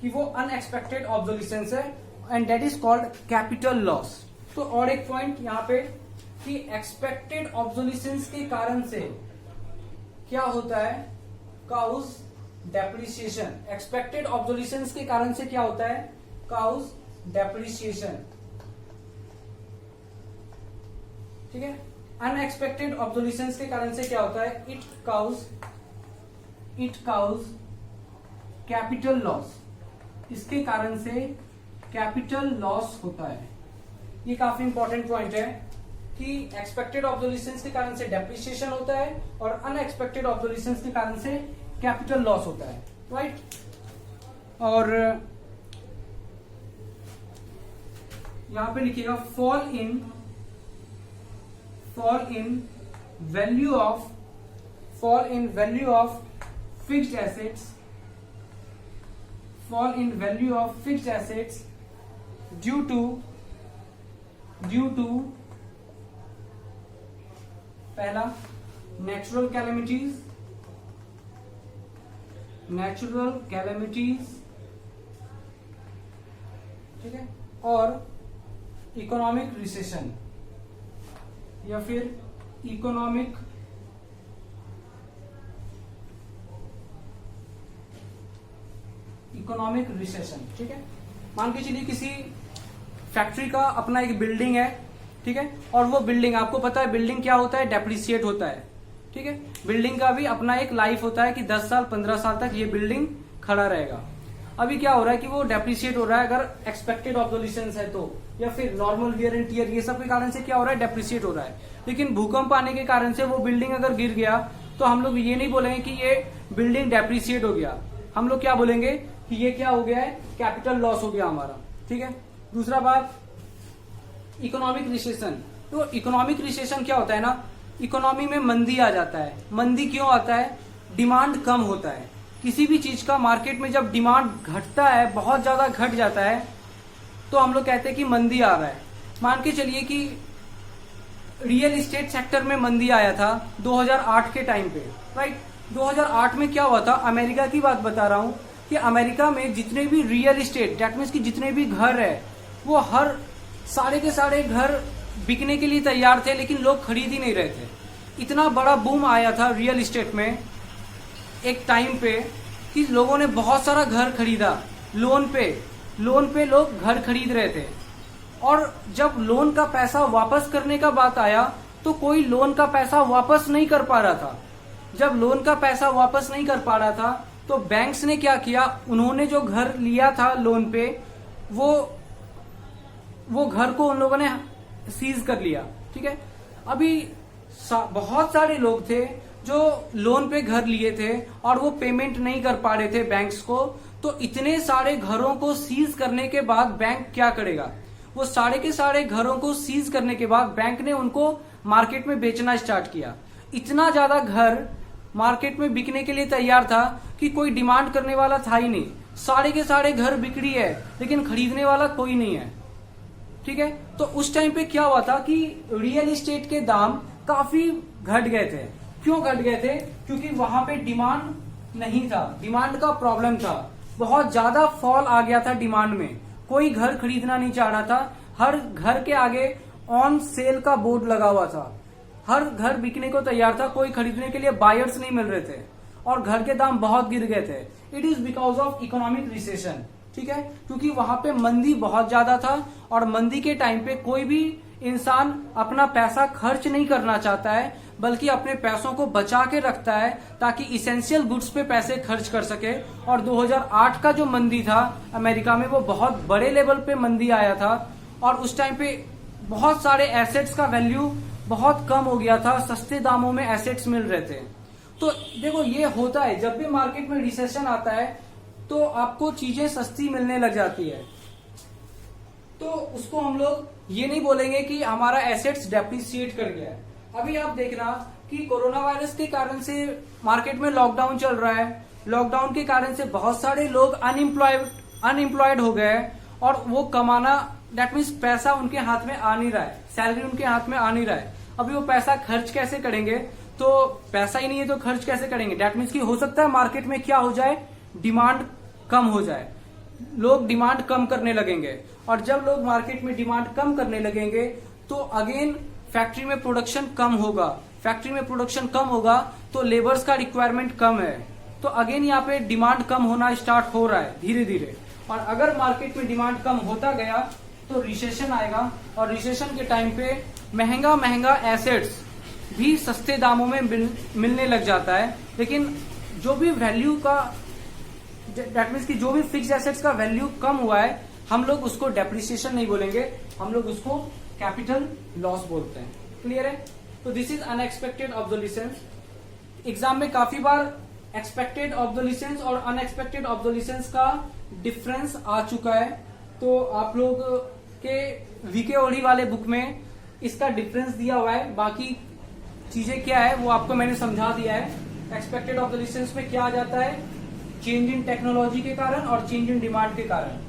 कि वो अनएक्सपेक्टेड ऑब्सोल्यूशंस है and that is called capital loss. तो और एक पॉइंट यहाँ पे कि एक्सपेक्टेड ऑब्सोल्यूशंस के कारण से क्या होता है, काउज डेप्रिसिएशन। एक्सपेक्टेड ऑब्सोल्यूशंस के कारण से क्या होता है, काउज डेप्रिसिएशन। ठीक है, अनएक्सपेक्टेड ऑब्सोल्यूशंस के कारण से क्या होता है, इट काउज कैपिटल लॉस। इसके कारण से कैपिटल लॉस होता है। ये काफी इंपॉर्टेंट पॉइंट है कि एक्सपेक्टेड ऑब्सोल्यूशंस के कारण से डेप्रिसिएशन होता है और अनएक्सपेक्टेड ऑब्सोल्यूशंस के कारण से कैपिटल लॉस होता है, राइट। और यहां पे लिखिएगा fall in value of fixed assets due to पहला नेचुरल कैलेमिटीज ठीक है, और इकोनॉमिक रिसेशन या फिर इकोनॉमिक रिसेशन। ठीक है, मान के चलिए किसी फैक्ट्री का अपना एक बिल्डिंग है, ठीक है, और वो बिल्डिंग, आपको पता है बिल्डिंग क्या होता है, डेप्रिसिएट होता है। ठीक है, बिल्डिंग का भी अपना एक लाइफ होता है कि 10 साल 15 साल तक ये बिल्डिंग खड़ा रहेगा। अभी क्या हो रहा है कि वो डेप्रिसिएट हो रहा है, अगर एक्सपेक्टेड ऑब्जोल्यूशंस है तो, या फिर नॉर्मल वियर एंड टियर, ये सब के कारण से क्या हो रहा है, डेप्रिसिएट हो रहा है। लेकिन भूकंप आने के कारण से वो बिल्डिंग अगर गिर गया तो हम लोग ये नहीं बोलेंगे कि ये बिल्डिंग डेप्रिसिएट हो गया, हम लोग क्या बोलेंगे कि ये क्या हो गया है, कैपिटल लॉस हो गया हमारा। ठीक है, दूसरा बात इकोनॉमिक रिसेशन। तो इकोनॉमिक रिसेशन क्या होता है ना, इकोनॉमी में मंदी आ जाता है। मंदी क्यों आता है, डिमांड कम होता है। किसी भी चीज का मार्केट में जब डिमांड घटता है, बहुत ज्यादा घट जाता है, तो हम लोग कहते हैं कि मंदी आ रहा है। मान के चलिए कि रियल एस्टेट सेक्टर में मंदी आया था 2008 के टाइम पे, राइट। 2008 में क्या हुआ था, अमेरिका की बात बता रहा हूं कि अमेरिका में जितने भी रियल एस्टेट, दैट मीन्स कि जितने भी घर है, वो हर सारे के सारे घर बिकने के लिए तैयार थे, लेकिन लोग खरीद ही नहीं रहे थे। इतना बड़ा बूम आया था रियल एस्टेट में एक टाइम पे कि लोगों ने बहुत सारा घर खरीदा, लोन पे लोग घर खरीद रहे थे। और जब लोन का पैसा वापस करने का बात आया तो कोई लोन का पैसा वापस नहीं कर पा रहा था। जब लोन का पैसा वापस नहीं कर पा रहा था तो बैंक्स ने क्या किया, उन्होंने जो घर लिया था लोन पे, वो घर को उन लोगों ने सीज कर लिया। ठीक है, अभी बहुत सारे लोग थे जो लोन पे घर लिए थे और वो पेमेंट नहीं कर पा रहे थे बैंक्स को। तो इतने सारे घरों को सीज करने के बाद बैंक क्या करेगा, वो सारे के सारे घरों को सीज करने के बाद बैंक ने उनको मार्केट में बेचना स्टार्ट किया। इतना ज्यादा घर मार्केट में बिकने के लिए तैयार था कि कोई डिमांड करने वाला था ही नहीं। सारे के सारे घर बिक्री है लेकिन खरीदने वाला कोई नहीं है। ठीक है, तो उस टाइम पे क्या हुआ था कि रियल एस्टेट के दाम काफी घट गए थे। क्यों घट गए थे, क्योंकि वहां पे डिमांड नहीं था, डिमांड का प्रॉब्लम था। बहुत ज्यादा फॉल आ गया था डिमांड में, कोई घर खरीदना नहीं चाह रहा था। हर घर के आगे ऑन सेल का बोर्ड लगा हुआ था, हर घर बिकने को तैयार था, कोई खरीदने के लिए बायर्स नहीं मिल रहे थे और घर के दाम बहुत गिर गए थे। It is because of economic recession. ठीक है, क्योंकि वहां पे मंदी बहुत ज्यादा था और मंदी के टाइम पे कोई भी इंसान अपना पैसा खर्च नहीं करना चाहता है, बल्कि अपने पैसों को बचा के रखता है ताकि इसेंशियल गुड्स पे पैसे खर्च कर सके। और 2008 का जो मंदी था अमेरिका में, वो बहुत बड़े लेवल पे मंदी आया था और उस टाइम पे बहुत सारे एसेट्स का वैल्यू बहुत कम हो गया था, सस्ते दामों में एसेट्स मिल रहे थे। तो देखो ये होता है, जब भी मार्केट में रिसेशन आता है तो आपको चीजें सस्ती मिलने लग जाती है, तो उसको हम लोग ये नहीं बोलेंगे कि हमारा एसेट्स डेप्रिसिएट कर गया है। अभी आप देखना कि कोरोना वायरस के कारण से मार्केट में लॉकडाउन चल रहा है, लॉकडाउन के कारण से बहुत सारे लोग अनएम्प्लॉयड हो गए और वो कमाना, दैट मीन्स पैसा उनके हाथ में आ नहीं रहा है, सैलरी उनके हाथ में आ नहीं रहा है। अभी वो पैसा खर्च कैसे करेंगे, तो पैसा ही नहीं है तो खर्च कैसे करेंगे। दैट मीन्स कि हो सकता है मार्केट में क्या हो जाए, डिमांड कम हो जाए, लोग डिमांड कम करने लगेंगे और जब लोग मार्केट में डिमांड कम करने लगेंगे तो अगेन फैक्ट्री में प्रोडक्शन कम होगा। फैक्ट्री में प्रोडक्शन कम होगा तो लेबर्स का रिक्वायरमेंट कम है, तो अगेन यहाँ पे डिमांड कम होना स्टार्ट हो रहा है धीरे धीरे। और अगर मार्केट में डिमांड कम होता गया तो रिसेशन आएगा और रिसेशन के टाइम पे महंगा एसेट्स भी सस्ते दामों में मिलने लग जाता है। लेकिन जो भी वैल्यू का, दैट मीन्स कि जो भी फिक्स एसेट्स का वैल्यू कम हुआ है, हम लोग उसको डेप्रिसिएशन नहीं बोलेंगे, हम लोग उसको कैपिटल लॉस बोलते हैं। क्लियर है, तो दिस इज अनएक्सपेक्टेड ऑब्जोल्यूशंस। एग्जाम में काफी बार एक्सपेक्टेड ऑब्जोल्यूशंस और अनएक्सपेक्टेड ऑब्जोल्यूशंस का डिफरेंस आ चुका है, तो आप लोग के वीके ओडी वाले बुक में इसका डिफरेंस दिया हुआ है। बाकी चीजें क्या है वो आपको मैंने समझा दिया है। एक्सपेक्टेड ऑब्जोल्यूशंस में क्या आ जाता है, चेंज इन टेक्नोलॉजी के कारण और चेंज इन डिमांड के कारण।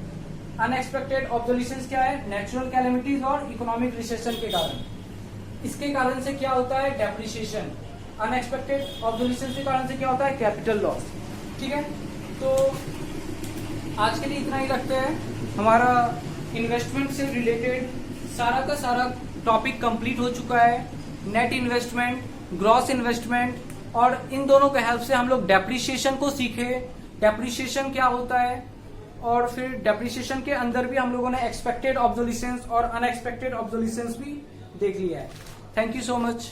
अनएक्सपेक्टेड ऑब्जोल्यूशंस क्या है, नेचुरल कैलेमिटीज और इकोनॉमिक रिसेशन के कारण। इसके कारण से क्या होता है, डेप्रिसिएशन। अनएक्सपेक्टेड ऑब्जोल्यूशंस के कारण से क्या होता है, कैपिटल लॉस। ठीक है, तो आज के लिए इतना ही रखते हैं। हमारा इन्वेस्टमेंट से रिलेटेड सारा का सारा टॉपिक कंप्लीट हो चुका है। नेट इन्वेस्टमेंट, ग्रॉस इन्वेस्टमेंट, और इन दोनों के हेल्प से हम लोग डेप्रिसिएशन को सीखे, डेप्रिसिएशन क्या होता है, और फिर डेप्रिसिएशन के अंदर भी हम लोगों ने एक्सपेक्टेड ऑब्जोल्यूशंस और अनएक्सपेक्टेड ऑब्जोल्यूशंस भी देख लिया है। Thank you so much.